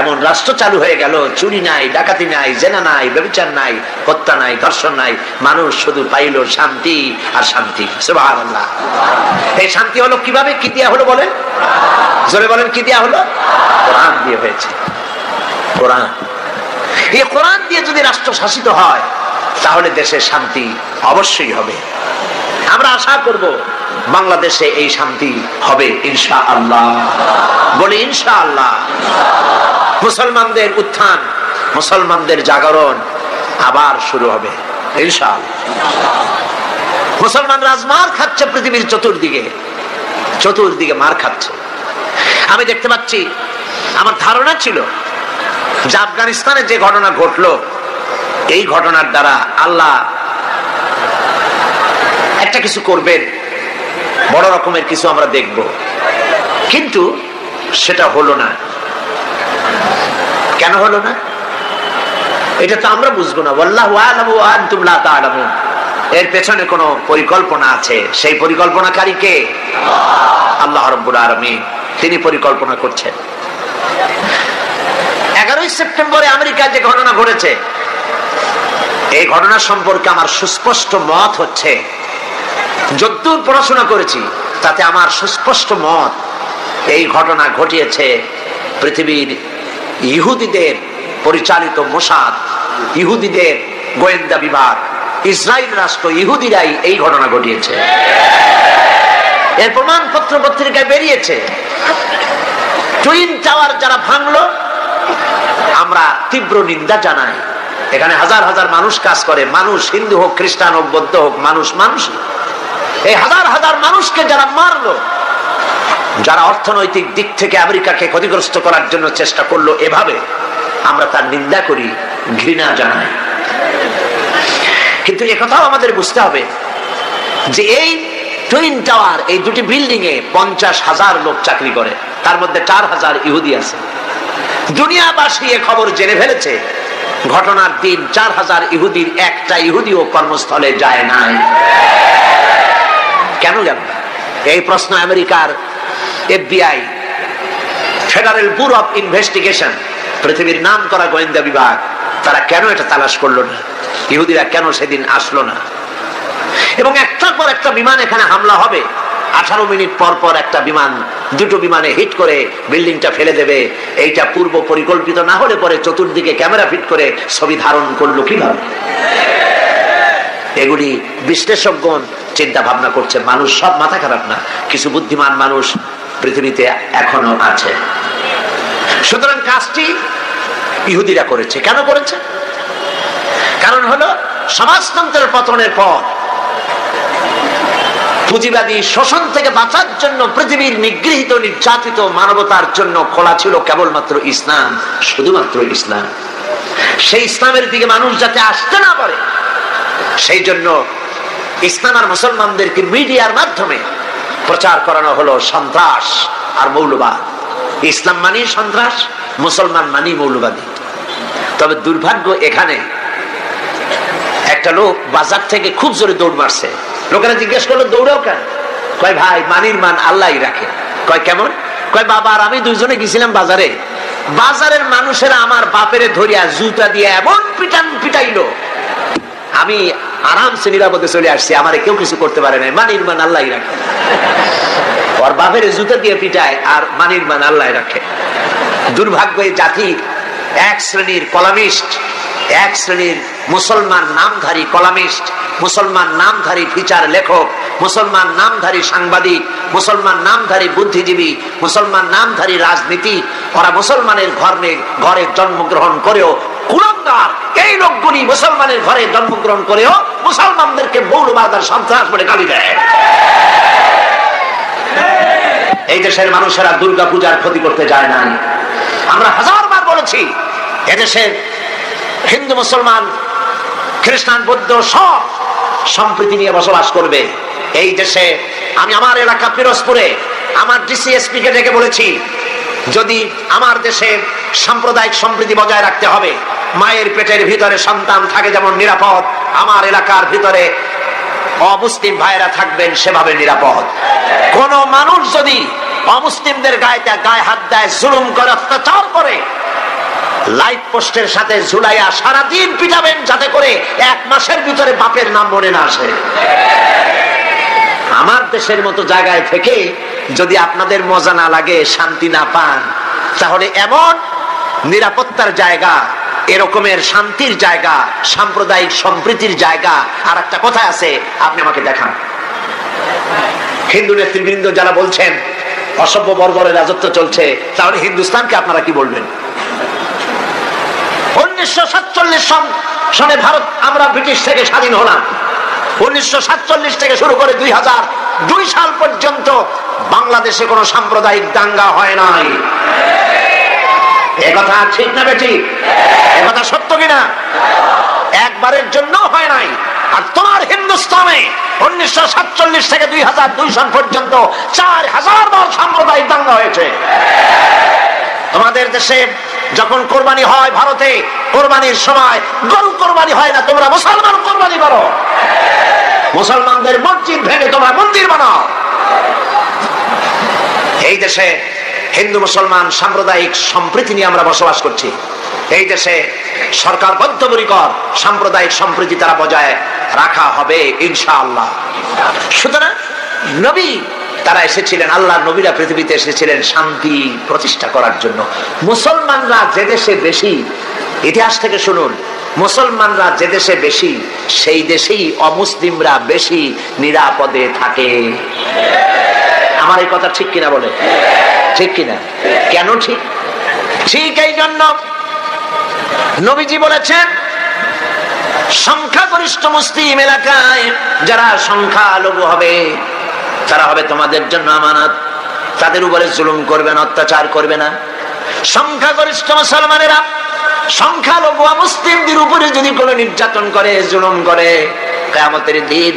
এমন রাষ্ট্র চালু হয়ে গেল, চুরি নাই, ডাকাতি নাই, জেনা নাই, ব্যভিচার নাই, হত্যা নাই, ধর্ষণ নাই, মানুষ শুধু পাইল শান্তি আর শান্তি। সুবহানাল্লাহ। এই শান্তি হলো কিভাবে? কি দিয়া হলো বলেন? জোরে বলেন, কি দিয়া হলো? কোরআন দিয়ে হয়েছে। কোরআন, এই কোরআন দিয়ে যদি রাষ্ট্র শাসিত হয় তাহলে দেশের শান্তি অবশ্যই হবে। আমরা আশা করব বাংলাদেশে এই শান্তি হবে ইনশাআল্লাহ। বলি ইনশাআল্লাহ। মুসলমানদের উত্থান, মুসলমানদের জাগরণ আবার শুরু হবে ইনশাআল্লাহ। মুসলমান রাজমার খাচ্ছে পৃথিবীর চতুর্দিকে, চতুর্দিকে মার খাচ্ছে। আমি দেখতে পাচ্ছি, আমার ধারণা ছিল যে আফগানিস্তানে যে ঘটনা ঘটলো, এই ঘটনার দ্বারা আল্লাহ একটা কিছু করবেন, বড় রকমের কিছু আমরা দেখব, কিন্তু সেটা হলো না। কেন হলো না এটা তো আমরা বুঝবো না। ওয়াল্লাহু আ'লামু ওয়া আনতুম লা তা'লামুন। এর পেছনে কোনো পরিকল্পনা আছে, সেই পরিকল্পনাকারী কে? আল্লাহ রাব্বুল আলামিন। তিনি পরিকল্পনা করছেন। 11 সেপ্টেম্বরে আমেরিকায় যে ঘটনা ঘটেছে, এই ঘটনা সম্পর্কে আমার সুস্পষ্ট মত হচ্ছে, যতদূর পড়াশোনা করেছি তাতে আমার সুস্পষ্ট মত, এই ঘটনা ঘটিয়েছে পৃথিবীর ইহুদিদের পরিচালিত মোসাদ, ইহুদিদের গোয়েন্দা বিভাগ, ইসরায়েল রাষ্ট্র, ইহুদিরাই এই ঘটনা ঘটিয়েছে। এর প্রমাণপত্র পত্রিকায় বেরিয়েছে। টুইন টাওয়ার যারা ভাঙলো, আমরা তীব্র নিন্দা জানাই। এখানে হাজার হাজার মানুষ কাজ করে, মানুষ হিন্দু হোক, খ্রিস্টান হোক, বৌদ্ধ হোক, মানুষ মানুষ। এই হাজার হাজার মানুষকে যারা মারলো, যারা অর্থনৈতিক দিক থেকে আমেরিকাকে ক্ষতিগ্রস্ত করার জন্য চেষ্টা করলো, এভাবে আমরা তার নিন্দা করি, ঘৃণা জানাই। কিন্তু একথাও আমাদের বুঝতে হবে যে এই টুইন টাওয়ার, এই দুটি বিল্ডিং এ 50,000 লোক চাকরি করে, তার মধ্যে 4,000 ইহুদি আছে। দুনিয়াবাসী এ খবর জেনে ফেলেছে। ঘটনার দিন 4,000 ইহুদির একটা ইহুদিও কর্মস্থলে যায় নাই। কেন গেল? এই প্রশ্ন আমেরিকার FBI, federal bureau of investigation, পৃথিবীর নাম করা গোয়েন্দা বিভাগ, তারা কেন এটা তালাশ করলো না? ইহুদিরা কেন সেদিন আসলো না? এবং একটার পর একটা বিমান এখানে হামলা হবে, 18 মিনিট পর পর একটা বিমান, দুটো বিমানে হিট করে বিল্ডিংটা ফেলে দেবে। এইটা পূর্ব পরিকল্পিত না হলে পরে চতুর্দিকে ক্যামেরা ফিট করে ছবি ধারণ করলো কিভাবে? এগুলি বিশ্লেষকগণ চিন্তা ভাবনা করছে। মানুষ সব মাথা খারাপ না, কিছু বুদ্ধিমান মানুষ পৃথিবীতে এখনো আছে। সুতরাং কাজটি ইহুদিরা করেছে। কেন করেছে? কারণ হলো সমাজতন্ত্রের পতনের পর পুঁজিবাদী শোষণ থেকে বাঁচার জন্য পৃথিবীর নিগৃহীত নির্যাতিত মানবতার জন্য খোলা ছিল কেবলমাত্র ইসলাম, শুধুমাত্র ইসলাম। সেই ইসলামের দিকে মানুষ যাতে আসতে না পারে, সেই জন্য ইসলাম আর মুসলমানদেরকে মিডিয়ার মাধ্যমে প্রচার করানো হলো সন্ত্রাস আর মৌলবাদ। ইসলাম মানি সন্ত্রাস, মুসলমান মানি মৌলবাদী। তবে দুর্ভাগ্য, এখানে একটা লোক বাজার থেকে খুব জোরে দৌড় মারছে। লোকেরা জিজ্ঞেস করলো, দৌড়াও কেন? কয় ভাই, মানির মান আল্লাহই রাখে। কয় কেমন? কয় বাবা আর আমি দুইজনে গেছিলাম বাজারে, বাজারের মানুষেরা আমার বাপেরে ধরিয়া জুতা দিয়ে এমন পিটাইলো, আমি আরামসে নিরাপদে চলে আসছি, আমারে কেউ কিছু করতে পারে না। মানির মান আল্লাহই রাখে। ওর বাপের জুতা দিয়ে পিটায় আর মানির মান আল্লাহ রাখে। দুর্ভাগ্য, এই জাতি এক শ্রেণীর কলামিস্ট, এক শ্রেণীর মুসলমান নামধারী কলামিস্ট, মুসলমান নামধারী ফিচার লেখক, মুসলমান নামধারী সাংবাদিক, মুসলমান নামধারী বুদ্ধিজীবী, মুসলমান নামধারী রাজনীতি, ওরা মুসলমানের ঘরে জন্মগ্রহণ করেও কুলাঙ্গার। এই লোকগুলি মুসলমানের ঘরে জন্মগ্রহণ করেও মুসলমানদেরকে মৌলবাদ আর সন্ত্রাস বলে গালি দেয়। এই দেশের মানুষেরা দুর্গা পূজার ক্ষতি করতে যায় না। আমরা হাজারবার বলেছি, এদেশের হিন্দু, মুসলমান, খ্রিস্টান, বৌদ্ধ সব সম্প্রীতি নিয়ে বসবাস করবে। এই দেশে আমি আমার এলাকা পিরোজপুরে আমার DCSP কে ডেকে বলেছি, যদি আমার দেশে সাম্প্রদায়িক সম্প্রীতি বজায় রাখতে হবে, মায়ের পেটের ভিতরে সন্তান থাকে যেমন নিরাপদ, আমার এলাকার ভিতরে অমুসলিম ভাইরা থাকবেন সেভাবে নিরাপদ। কোন মানুষ যদি অমুসলিমদের গায়ে হাত দেয়, জুলুম করে, অত্যাচার করে, লাইট পোস্টের সাথে ঝুলাইয়া সারাদিন পিটাবেন, যাতে করে 1 মাসের ভিতরে বাপের নাম মনে না আসে। আমার দেশের মতো জায়গায় থেকে যদি আপনাদের মজা না লাগে, শান্তি না পান, তাহলে এমন নিরাপত্তার জায়গা, এরকমের শান্তির জায়গা, সাম্প্রদায়িক সম্প্রীতির জায়গা আর একটা কথা আছে, আপনি আমাকে দেখান। হিন্দু নেতৃবৃন্দ যারা বলছেন অসভ্য বর্বরের রাজত্ব চলছে, তাহলে হিন্দুস্তানকে আপনারা কি বলবেন? 1947 সনে ভারত, আমরা ব্রিটিশ থেকে স্বাধীন হলাম। 1947 থেকে শুরু করে 2002 সাল পর্যন্ত বাংলাদেশে কোনো সাম্প্রদায়িক দাঙ্গা হয় নাই। একথা ঠিক না বেঠিক? একথা সত্য কিনা? একবারের জন্য হয় নাই। আর তোমার হিন্দুস্তানে 1947 থেকে 2002 সাল পর্যন্ত 4000 বার সাম্প্রদায়িক দাঙ্গা হয়েছে। তোমাদের দেশে যখন কোরবানি হয়, ভারতে কোরবানির সময় গরু কোরবানি হয় না, তোমরা মুসলমান কোরবানি করো। মুসলমানদের মসজিদ ভেঙে তোমরা মন্দির বানাও। এই দেশে হিন্দু মুসলমান সাম্প্রদায়িক সম্প্রীতি নিয়ে আমরা বসবাস করছি। এই দেশে সরকার বদ্ধপরিকর সাম্প্রদায়িক সম্প্রীতি তারা বজায় রাখা হবে ইনশাআল্লাহ। সুতরাং নবী তারা এসেছিলেন, আল্লাহর নবীরা পৃথিবীতে এসেছিলেন শান্তি প্রতিষ্ঠা করার জন্য। মুসলমানরা যে দেশে বেশি, ইতিহাস থেকে শুনুন, মুসলমানরা যে দেশে বেশি, সেই দেশেই অমুসলিমরা বেশি নিরাপদে থাকে। আমার এই কথা ঠিক কিনা বলে? ঠিক কিনা? কেন ঠিক? ঠিক এই জন্য নবীজি বলেছেন, সংখ্যাগরিষ্ঠ মুসলিম এলাকায় যারা সংখ্যালঘু হবে তারা হবে তোমাদের জন্য আমানত। তাদের উপরে জুলুম করবে না, অত্যাচার করবে না। সংখ্যাগরিষ্ঠ মুসলমানেরা সংখ্যালঘু মুসলিমদের উপরে যদি কোনো নির্যাতন করে, জুলুম করে, কিয়ামতের দিন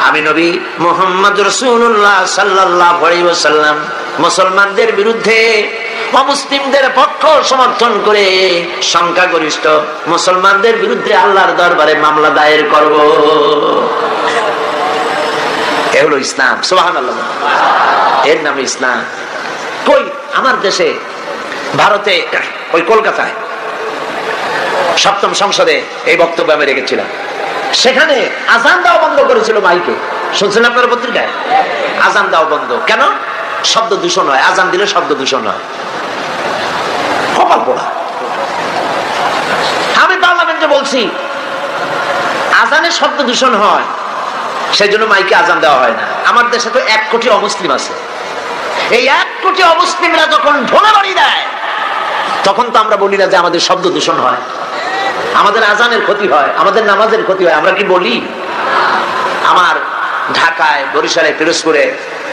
আমি নবী মুহাম্মদ রাসূলুল্লাহ সাল্লাল্লাহু আলাইহি ওয়াসাল্লাম মুসলমানদের বিরুদ্ধে অমুসলিমদের পক্ষ সমর্থন করে সংখ্যাগরিষ্ঠ মুসলমানদের বিরুদ্ধে আল্লাহর দরবারে মামলা দায়ের করব। এ হলো ইসলাম। সুবহানাল্লাহ। এর নাম ইসলাম। কই আমার দেশে, ভারতে, ওই কলকাতায় সপ্তম সংসদে এই বক্তব্য আমি রেখেছিলাম। সেখানে আজান দেওয়া বন্ধ করেছিল মাইকে। শুনছেন আপনার পত্রিকায়? আজান দেওয়া বন্ধ কেন? শব্দ দূষণ হয়। আজান দিলে শব্দ দূষণ হয়। কপাল পোড়া। আমি পার্লামেন্টে বলছি আজানে শব্দ দূষণ হয়, সেই জন্য মাইকে আজান দেওয়া হয় না। আমার দেশে তো 1 কোটি অমুসলিম আছে। এই 1 কোটি অমুসলিমরা যখন ঢোলা বাড়ি দেয় তখন তো আমরা বলি না যে আমাদের শব্দ দূষণ হয়, আমাদের আজানের ক্ষতি হয়, আমাদের নামাজের ক্ষতি হয়। আমরা কি বলি? আমার ঢাকায়, বরিশালে, পিরোজপুরে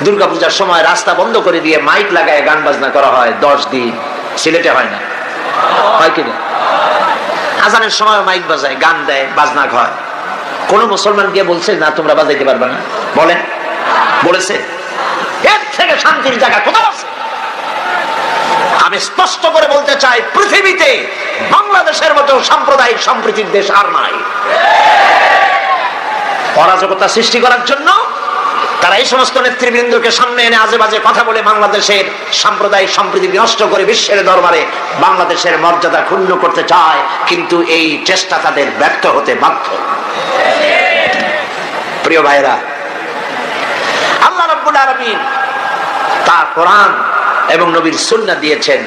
দুর্গাপূজার সময় রাস্তা বন্ধ করে দিয়ে মাইক লাগায় গান বাজনা করা হয় 10 দিন। সিলেটে হয় না? হয় কিনা? আজানের সময় মাইক বাজায়, গান দেয়, বাজনা হয়। কোন মুসলমান গিয়ে বলছে না তোমরা বাজাইতে পারবে না? বলেন, বলেছে? এর থেকে শান্তির জায়গা কোথাও আছে? আমি স্পষ্ট করে বলতে চাই, পৃথিবীতে বাংলাদেশের মতো সাম্প্রদায়িক সম্প্রীতির দেশ আর নাই। অরাজকতা সৃষ্টি করার জন্য তারা এই সমস্ত নেতৃবৃন্দকে সামনে এনে আজে বাজে কথা বলে বাংলাদেশের সাম্প্রদায়িক সম্প্রীতি নষ্ট করে বিশ্বের দরবারে বাংলাদেশের মর্যাদা ক্ষুণ্ণ করতে চায়, কিন্তু এই চেষ্টা তাদের ব্যর্থ হতে বাধ্য। প্রিয় ভাইরা, আল্লাহ রাব্বুল আলামিন তার কোরআন এবং নবীর সুন্নাহ দিয়েছেন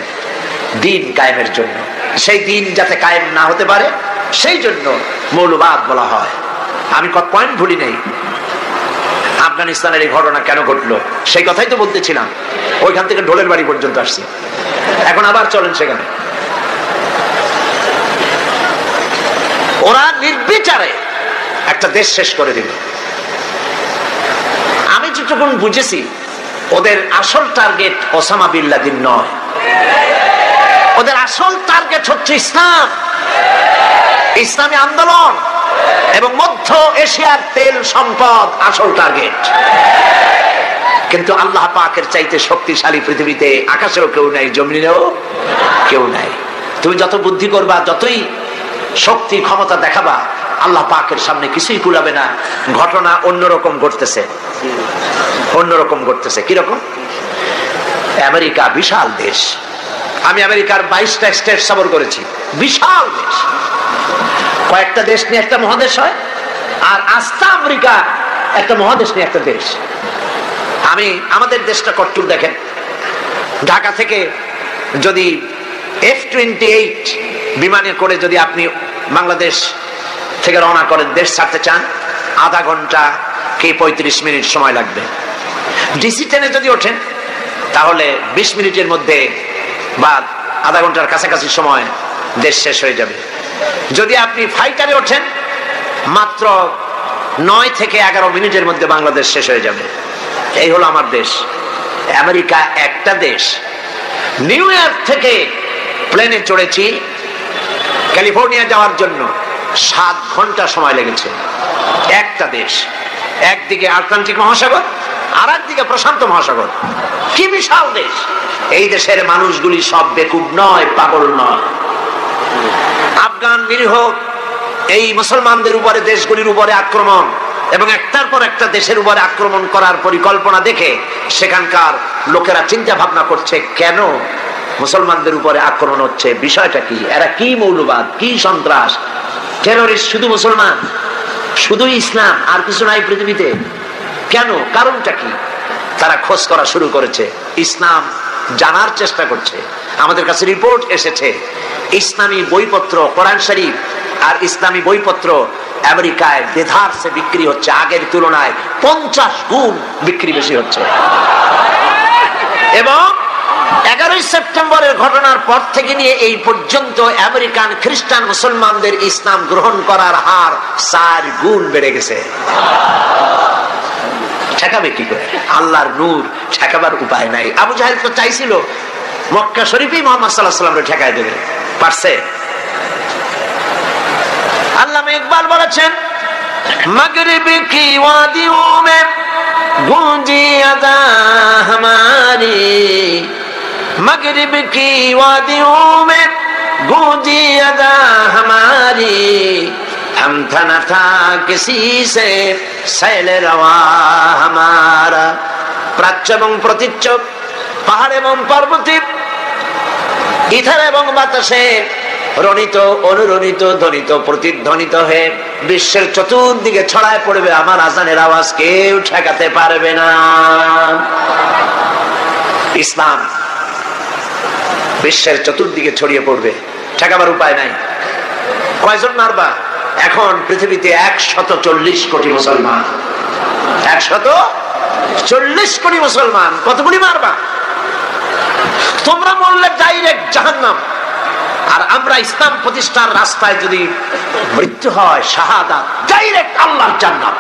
দ্বীন কায়েমের জন্য। সেই দ্বীন যাতে কায়েম না হতে পারে সেই জন্য মৌলবাদ বলা হয়। আমি কত পয়েন্ট ভুলি নেই। আফগানিস্তানের এই ঘটনা কেন ঘটলো সেই কথাই তো বলতেছিলাম। ওইখান থেকে ঢোলের বাড়ি পর্যন্ত আসছে। এখন আবার চলেন সেখানে। ওরা নির্বিচারে একটা দেশ শেষ করে দিল। আমি যতক্ষণ বুঝেছি ওদের আসল টার্গেট ওসামা বিন লাদেন নয়, ওদের আসল টার্গেট হচ্ছে ইসলাম, ইসলামী আন্দোলন এবং মধ্য এশিয়ার তেল সম্পদ আসল টার্গেট। কিন্তু আল্লাহ পাকের চাইতে শক্তিশালী পৃথিবীতে আকাশেও কেউ নাই, জমিনেও কেউ নাই। তুমি যত বুদ্ধি করবা, যতই শক্তি ক্ষমতা দেখাবা, আল্লাহ পাকের সামনে কিছুই কুলাবে না। ঘটনা অন্যরকম ঘটতেছে, অন্যরকম ঘটতেছে। কিরকম? আমেরিকা বিশাল দেশ। আমি আমেরিকার 22টা স্টেট সফর করেছি। বিশাল দেশ। কয়েকটা দেশ নিয়ে একটা মহাদেশ হয়, আর আস্থা আমেরিকা একটা মহাদেশ নিয়ে একটা দেশ। আমি আমাদের দেশটা কট্টুর দেখেন। ঢাকা থেকে যদি F-28 বিমানে করে যদি আপনি বাংলাদেশ থেকে রওনা করেন, দেশ ছাড়তে চান, আধা ঘন্টা কি 35 মিনিট সময় লাগবে। ডিসি ট্রেনে যদি ওঠেন তাহলে 20 মিনিটের মধ্যে বা আধা ঘন্টার কাছাকাছি সময় দেশ শেষ হয়ে যাবে। যদি আপনি ফাইটারে ওঠেন মাত্র 9 থেকে 11 মিনিটের মধ্যে বাংলাদেশ শেষ হয়ে যাবে। এই হলো আমার দেশ। আমেরিকা একটা দেশ। নিউ ইয়র্ক থেকে প্লেনে চড়েছি ক্যালিফোর্নিয়া যাওয়ার জন্য, 7 ঘন্টা সময় লেগেছে। একটা দেশ। একদিকে আটলান্টিক মহাসাগর, আর একদিকে প্রশান্ত মহাসাগর। কি বিশাল দেশ! এই দেশের মানুষগুলি সব বেকুব নয়, পাগল নয়। আফগান নিরীহ এই মুসলমানদের উপরে, দেশগুলির উপরে আক্রমণ এবং একটার পর একটা দেশের উপরে আক্রমণ করার পরিকল্পনা দেখে সেখানকার লোকেরা চিন্তা ভাবনা করছে, কেন মুসলমানদের উপরে আক্রমণ হচ্ছে, বিষয়টা কি, এরা কি মৌলবাদ, কি সন্ত্রাস, টেররিস্ট শুধু মুসলমান, শুধু ইসলাম, আর কিছু নাই পৃথিবীতে, কেন, কারণটা কি? তারা খোঁজ করা শুরু করেছে, ইসলাম জানার চেষ্টা করছে। আমাদের কাছে রিপোর্ট এসেছে ইসলামী বইপত্র, কোরআন শরীফ আর ইসলামী বইপত্র আমেরিকায় দেধারসে বিক্রি হচ্ছে, আগের তুলনায় 50 গুণ বিক্রি বেশি হচ্ছে। এবং 11 সেপ্টেম্বরের ঘটনার পর থেকে নিয়ে এই পর্যন্ত আমেরিকান খ্রিস্টান মুসলমানদের ইসলাম গ্রহণ করার হার 4 গুণ বেড়ে গেছে। ঠেকাবে কি করে? আল্লাহর নূর, ঠেকাবার উপায় নাই। আবু জাহেল তো চাইছিল মক্কা শরীফেই মুহাম্মদ সাল্লাল্লাহু আলাইহি ওয়াসাল্লামকে ঠেকায় দেবে, পারছে? আল্লামা ইকবাল বলেছেন, मगरिब की वादियों में गूंजी अदा हमारी, मगरिब की वादियों में गूंजी अदा हमारी, हम था न था किसी से सैल रवा हमारा। প্রাচ্য এবং প্রতীচ্য, পাহাড় এবং পর্বতে, ইথার এবং বাতাসে রণিত, অনুরণিত, ধ্বনিত, প্রতিধ্বনিত হয়ে বিশ্বের চতুর্দিকে ছড়ায় পড়বে আমার আজানের আওয়াজ, কেউ ঠেকাতে পারবে না। ইসলাম বিশ্বের চতুর্দিকে ছড়িয়ে পড়বে, ঠেকাবার উপায় নাই। কয়জন মারবা? এখন পৃথিবীতে 140 কোটি মুসলমান, 140 কোটি মুসলমান, কতগুলি মারবা? তোমরা মরলে ডাইরেক্ট জাহান্নাম, আর আমরা ইসলাম প্রতিষ্ঠার রাস্তায় যদি মৃত্যু হয়, শাহাদাত, ডাইরেক্ট আল্লাহর জান্নাত।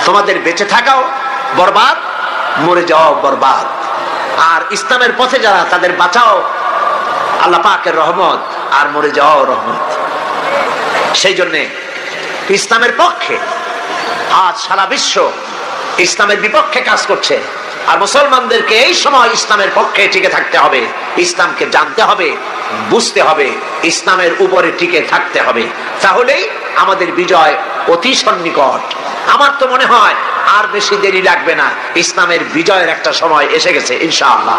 তোমাদের বেঁচে থাকাও বরবাদ, মরে যাওয়াও বরবাদ। আর ইসলামের পথে যারা, তাদের বাঁচাও আল্লাহ পাকের রহমত, আর মরে যাওয়াও রহমত। সেই জন্য ইসলামের পক্ষে আজ সারা বিশ্ব ইসলামের বিপক্ষে কাজ করছে, আর মুসলমানদেরকে এই সময় ইসলামের পক্ষে টিকে থাকতে হবে, ইসলামকে জানতে হবে, বুঝতে হবে, ইসলামের উপরে টিকে থাকতে হবে। তাহলেই আমাদের বিজয় অতি সন্নিকট। আমার তো মনে হয় আর বেশি দেরি লাগবে না, ইসলামের বিজয়ের একটা সময় এসে গেছে ইনশাআল্লাহ।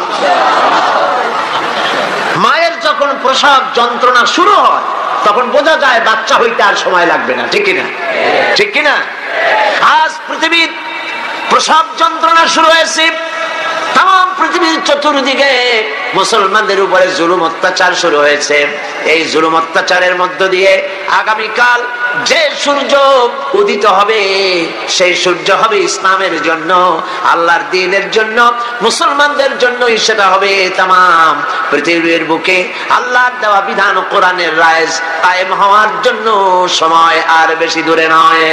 মায়ের যখন প্রসব যন্ত্রণা শুরু হয়, তখন বোঝা যায় বাচ্চা হইতে আর সময় লাগবে না, ঠিক কিনা? ঠিক কিনা? আজ পৃথিবীর প্রসব যন্ত্রণা শুরু হয়েছে, তাম পৃথিবীর চতুর্দিকে মুসলমানদের উপরে জুলুম অত্যাচার শুরু হয়েছে। এই জুলুম অত্যাচারের মধ্য দিয়ে আগামীকাল যে সূর্য উদিত হবে, সেই সূর্য হবে ইসলামের জন্য, আল্লাহর দ্বীনের জন্য, মুসলমানদের জন্যই সেটা হবে। তাম পৃথিবীর বুকে আল্লাহর দেওয়া বিধান ও কোরআনের রায় কায়েম হওয়ার জন্য সময় আর বেশি দূরে নয়।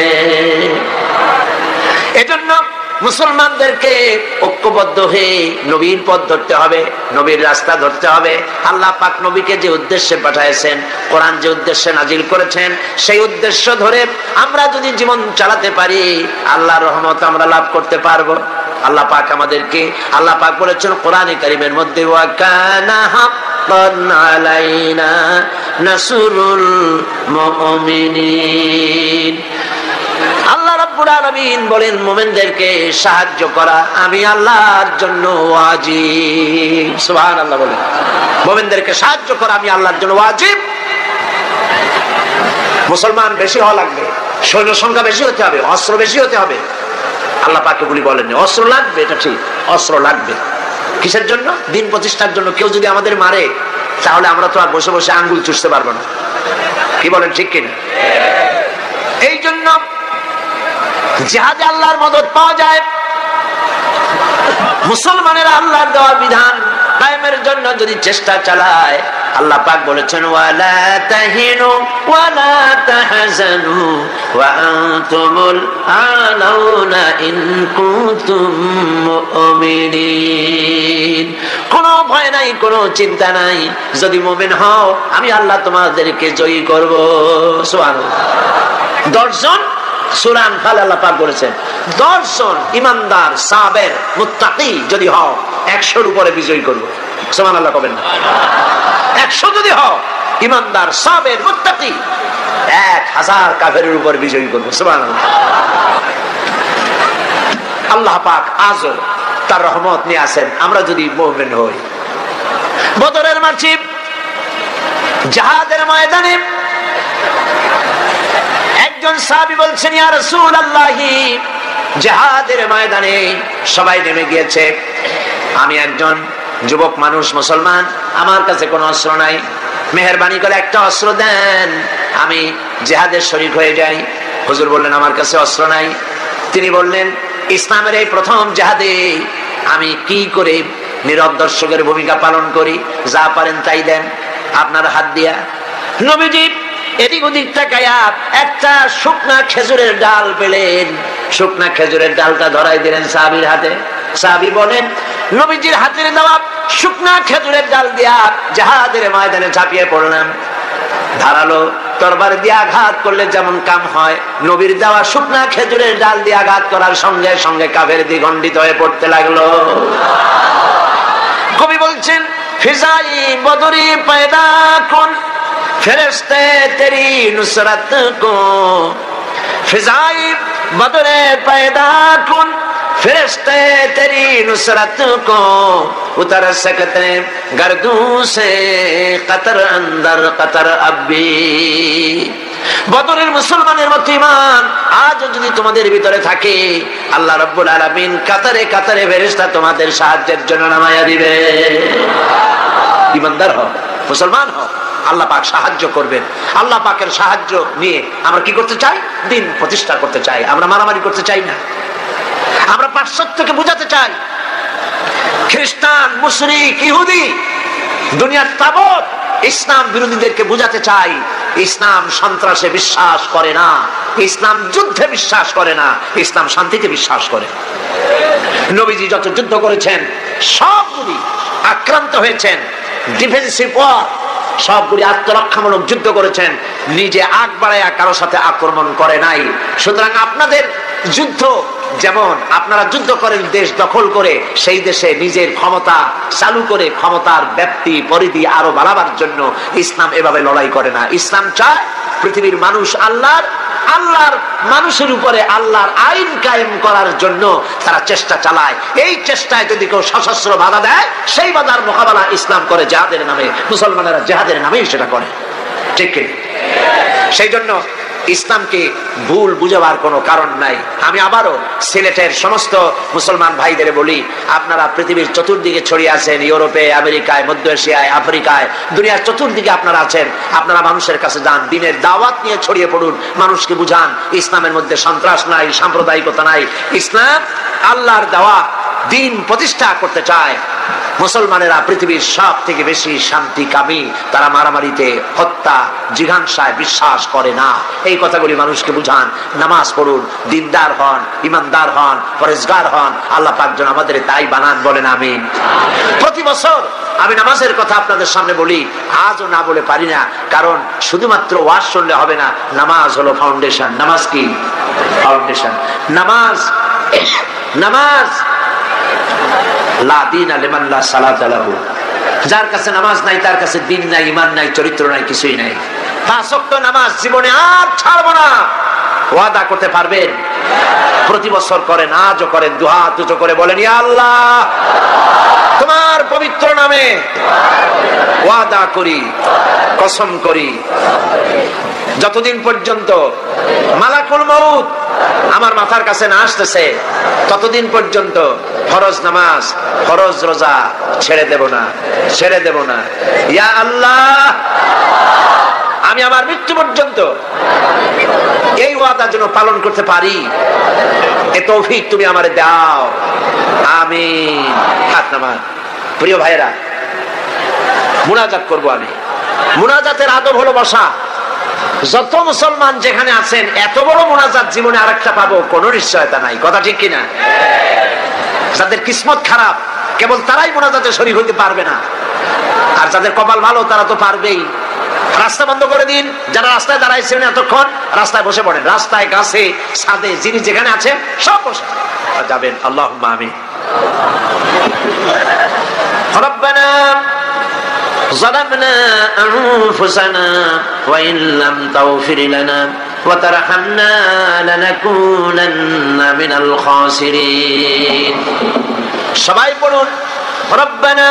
এজন্য মুসলমানদেরকে ঐক্যবদ্ধ হয়ে নবীর পথ ধরতে হবে, নবীর রাস্তা ধরতে হবে। আল্লাহ পাক নবীকে যে উদ্দেশ্যে পাঠাইছেন, কোরআন যে উদ্দেশ্যে নাজিল করেছেন, সেই উদ্দেশ্য ধরে আমরা যদি জীবন চালাতে পারি, আল্লাহর রহমত আমরা লাভ করতে পারবো। আল্লাহ পাক আমাদেরকে, আল্লাহ পাক বলেছেন কোরআনে কারীমের মধ্যে, ওয়া কানা হাক্কান আলাইনা নাসরুল মুমিনিন। আল্লাহ রাব্বুল আলামিন বলেন, মুমিনদেরকে সাহায্য করা আমি আল্লাহর জন্য ওয়াজিব। সুবহানাল্লাহ বলেন, মুমিনদেরকে সাহায্য করা আমি আল্লাহর জন্য ওয়াজিব। মুসলমান বেশি হওয়া লাগবে, সৈন্য সংখ্যা বেশি হতে হবে, অস্ত্র বেশি হতে হবে। আল্লাহ পাক বলি বলেন অস্ত্র লাগবে, এটা ঠিক, অস্ত্র লাগবে। কিসের জন্য? দিন প্রতিষ্ঠার জন্য। কেউ যদি আমাদের মারে, তাহলে আমরা তো আর বসে বসে আঙ্গুল চুষতে পারবো না, কি বলেন, ঠিক কিনা? এই জন্য জিহাদে আল্লাহর মদদ পাওয়া যায়। মুসলমানেরা আল্লাহর দেওয়া বিধান কায়েমের জন্য যদি চেষ্টা চালায়, আল্লাহ পাক বলেছেন, ওয়ালা তাহিনু ওয়ালা তাহজানু ওয়া আনতুমুল আলাউনা ইন কুনতুম মুমিনিন। কোনো ভয় নাই, কোনো চিন্তা নাই, যদি মুমিন হও আমি আল্লাহ তোমাদেরকে জয়ী করব। সুবহানাল্লাহ। 10 জন সূরা আনফাল আল্লাহ পাক বলেছেন, 10 জন ইমানদার সাবের মুত্তাকি যদি হও 100-র উপরে বিজয় করব। সুবহানাল্লাহ কবেন না? 100 যদি হও ইমানদার সাবের মুত্তাকি, 1000 কাফেরের উপর বিজয় করব। সুবহানাল্লাহ। আল্লাহ পাক আজও তার রহমত নিয়ে আসেন আমরা যদি মুমিন হই। বদরের মাঠে, জিহাদের ময়দানে একজন সাহাবী বলছেন, ইয়া রাসূলুল্লাহ, জিহাদের ময়দানে সবাই নেমে গিয়েছে, আমি একজন যুবক মানুষ, মুসলমান, আমার কাছে কোনো অস্ত্র নাই, মেহেরবানি করে একটা অস্ত্র দেন, আমি জিহাদের শরীক হয়ে যাই। হুজুর বললেন, আমার কাছে অস্ত্র নাই। তিনি বললেন, ইসলামের এই প্রথম জিহাদে আমি কি করে নীরব দর্শকের ভূমিকা পালন করি? যা পারেন তাই দেন আপনার হাত দিয়া। নবীজি এদিক ওদিক তাকায়া একটা শুকনা খেজুরের ডাল পেলেন, শুকনা খেজুরের ডালটা ধরাই দিলেন সাহাবীর হাতে। সাহাবী বলেন, নবীজির হাতের দেওয়া শুকনা খেজুরের ডাল দিয়া জিহাদের ময়দানে ঝাঁপিয়ে পড়লাম। ধারালো তরবারি দিয়ে আঘাত করলে যেমন কাম হয়, নবীর দেওয়া শুকনা খেজুরের ডাল দিয়ে আঘাত করার সঙ্গে সঙ্গে কাফের দ্বিগণ্ডিত হয়ে পড়তে লাগলো। কবি বলছেন, ফিজাই বদরি পয়দা কুন ফেরেশতে তেরি নুসরত কো, ফিজাই বদরে পয়দা কুন ফেরেশতে তেরি নুসরত কো, উতর সকতে গর্দু সে কতর অন্দর কতর আব্বি। বদরের মুসলমানের মতো ঈমান আজ যদি তোমাদের ভিতরে থাকে, আল্লাহ রাব্বুল আলামিন কাতারে কাতারে ফেরেশতা তোমাদের সাহায্যের জন্য নামায়া দিবে। ঈমানদার হও, মুসলমান হও, আল্লাহ পাক সাহায্য করবেন। আল্লাহ পাকের সাহায্য নিয়ে আমরা কি করতে চাই? দিন প্রতিষ্ঠা করতে চাই। আমরা মারামারি করতে চাই না। আমরা পাশ্চাত্যকে বুঝাতে চাই, খ্রিস্টান, মুশরিক, ইহুদি, দুনিয়ার তাবত ইসলাম বিরোধীদেরকে বুঝাতে চাই, ইসলাম সন্ত্রাসে বিশ্বাস করে না, ইসলাম যুদ্ধে বিশ্বাস করে না, ইসলাম শান্তিতে বিশ্বাস করে। নবীজি যত যুদ্ধ করেছেন সবগুলি আক্রান্ত হয়েছেন, ডিফেন্সিভ ওয়ার, সবগুলি আত্মরক্ষামূলক যুদ্ধ করেছেন, নিজে আগ বাড়াইয়া কারো সাথে আক্রমণ করে নাই। সুতরাং আপনাদের যুদ্ধ যেমন আপনারা যুদ্ধ করেন দেশ দখল করে, সেই দেশে নিজের ক্ষমতা চালু করে ক্ষমতার ব্যাপ্তি পরিধি আরো বাড়াবার জন্য ইসলাম এভাবে লড়াই করে না। ইসলাম চায় পৃথিবীর মানুষ আল্লাহর মানুষের উপরে আল্লাহর আইন কায়েম করার জন্য তারা চেষ্টা চালায়। এই চেষ্টায় যদি কেউ সশস্ত্র বাধা দেয়, সেই বাধার মোকাবেলা ইসলাম করে জিহাদের নামে। মুসলমানেরা জিহাদের নামেই সেটা করে, ঠিক কি? সেই জন্য ইসলামকে ভুল বুঝাবার কোনো কারণ নাই। আমি আবারও সিলেটের সমস্ত মুসলমান ভাইদের বলি, আপনারা পৃথিবীর চতুর্দিকে ছড়িয়ে আছেন, ইউরোপে, আমেরিকায়, মধ্য এশিয়ায়, আফ্রিকায়, দুনিয়ার চতুর্দিকে আপনারা আছেন। আপনারা মানুষের কাছে যান, দিনের দাওয়াত নিয়ে ছড়িয়ে পড়ুন, মানুষকে বুঝান ইসলামের মধ্যে সন্ত্রাস নাই, সাম্প্রদায়িকতা নাই। ইসলাম আল্লাহর দেওয়া দিন প্রতিষ্ঠা করতে চায়। মুসলমানেরা পৃথিবীর সব থেকে বেশি শান্তিকামী, তারা মারামারিতে, হত্যা, জিঘাংসায় বিশ্বাস করে না। এই কথাগুলি মানুষকে বুঝান, নামাজ পড়ুন, দিনদার হন, ইমানদার হন, পরেজগার হন। আল্লাহ পাক যেন আমাদের তাই বানান, বলেন আমিন। প্রতি বছর আমি নামাজের কথা আপনাদের সামনে বলি, আজও না বলে পারি না, কারণ শুধুমাত্র ওয়াজ শুনলে হবে না। নামাজ হলো ফাউন্ডেশন। নামাজ কি? ফাউন্ডেশন। নামাজ লা দীন লিমান লা সালাত লাহু, যার কাছে নামাজ নাই তার কাছে দিন নাই, ঈমান নাই, চরিত্র নাই, কিছুই নাই। 5 ওয়াক্ত নামাজ জীবনে আর ছাড়বো না, ওয়াদা করতে পারবেন? প্রতি বছর করেন, আজও করেন, দুহাত উঁচু করে বলেন, ইয়া আল্লাহ, তোমার পবিত্র নামে ওয়াদা করি, কসম করি, যতদিন পর্যন্ত মালাকুল মউত আমার মাথার কাছে না আসতেছে ততদিন পর্যন্ত ফরজ নামাজ, ফরজ রোজা ছেড়ে দেব না, ছেড়ে দেব না। ইয়া আল্লাহ, আমি আমার মৃত্যু পর্যন্ত এই ওয়াদা যেন পালন করতে পারি, এ তৌফিক তুমি আমারে দাও, আমিন। হাত নামান। প্রিয় ভাইরা, মুনাজাত করব আমি। মুনাজাতের আদব হলো বসা। যত মুসলমান যেখানে আছেন, এত বড় মুনাজাত জীবনে আরেকটা পাবো কোন নিশ্চয়তা নাই। কথা ঠিক কিনা? যাদের কিসমত খারাপ কেবল তারাই মুনাজাতে শরীক হইতে পারবে না, আর যাদের কপাল ভালো তারা তো পারবেই। রাস্তা বন্ধ করে দিন, যারা রাস্তায় দাঁড়াইছেন এতক্ষণ রাস্তায় বসে পড়েন, রাস্তায়, গাছে, ছাদে, যিনি যেখানে আছেন সব বসে যাবেন। আল্লাহুম্মা আমিন। রব্বানা ظلمنا أنفسنا وإن لم تغفر لنا وترحمنا لنكونن من الخاسرين। সবাই বলুন, ربنا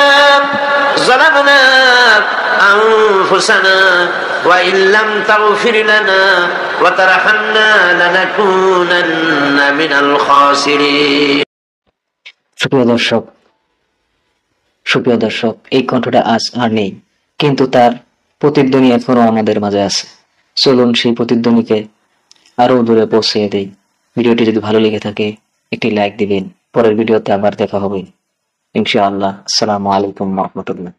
ظلمنا أنفسنا وإن لم تغفر لنا وترحمنا لنكونن من الخاسرين। সুপ্রিয় দর্শক, এই কণ্ঠটা আজ আর নেই, কিন্তু তার প্রতিধ্বনি এখনো আমাদের মাঝে আছে। চলুন সেই প্রতিধ্বনিকে আরো দূরে পৌঁছে দেই। ভিডিওটি যদি ভালো লেগে থাকে একটি লাইক দিবেন। পরের ভিডিওতে আবার দেখা হবে। ইনশাআল্লাহ। আসসালামু আলাইকুম ওয়া রাহমাতুল্লাহ।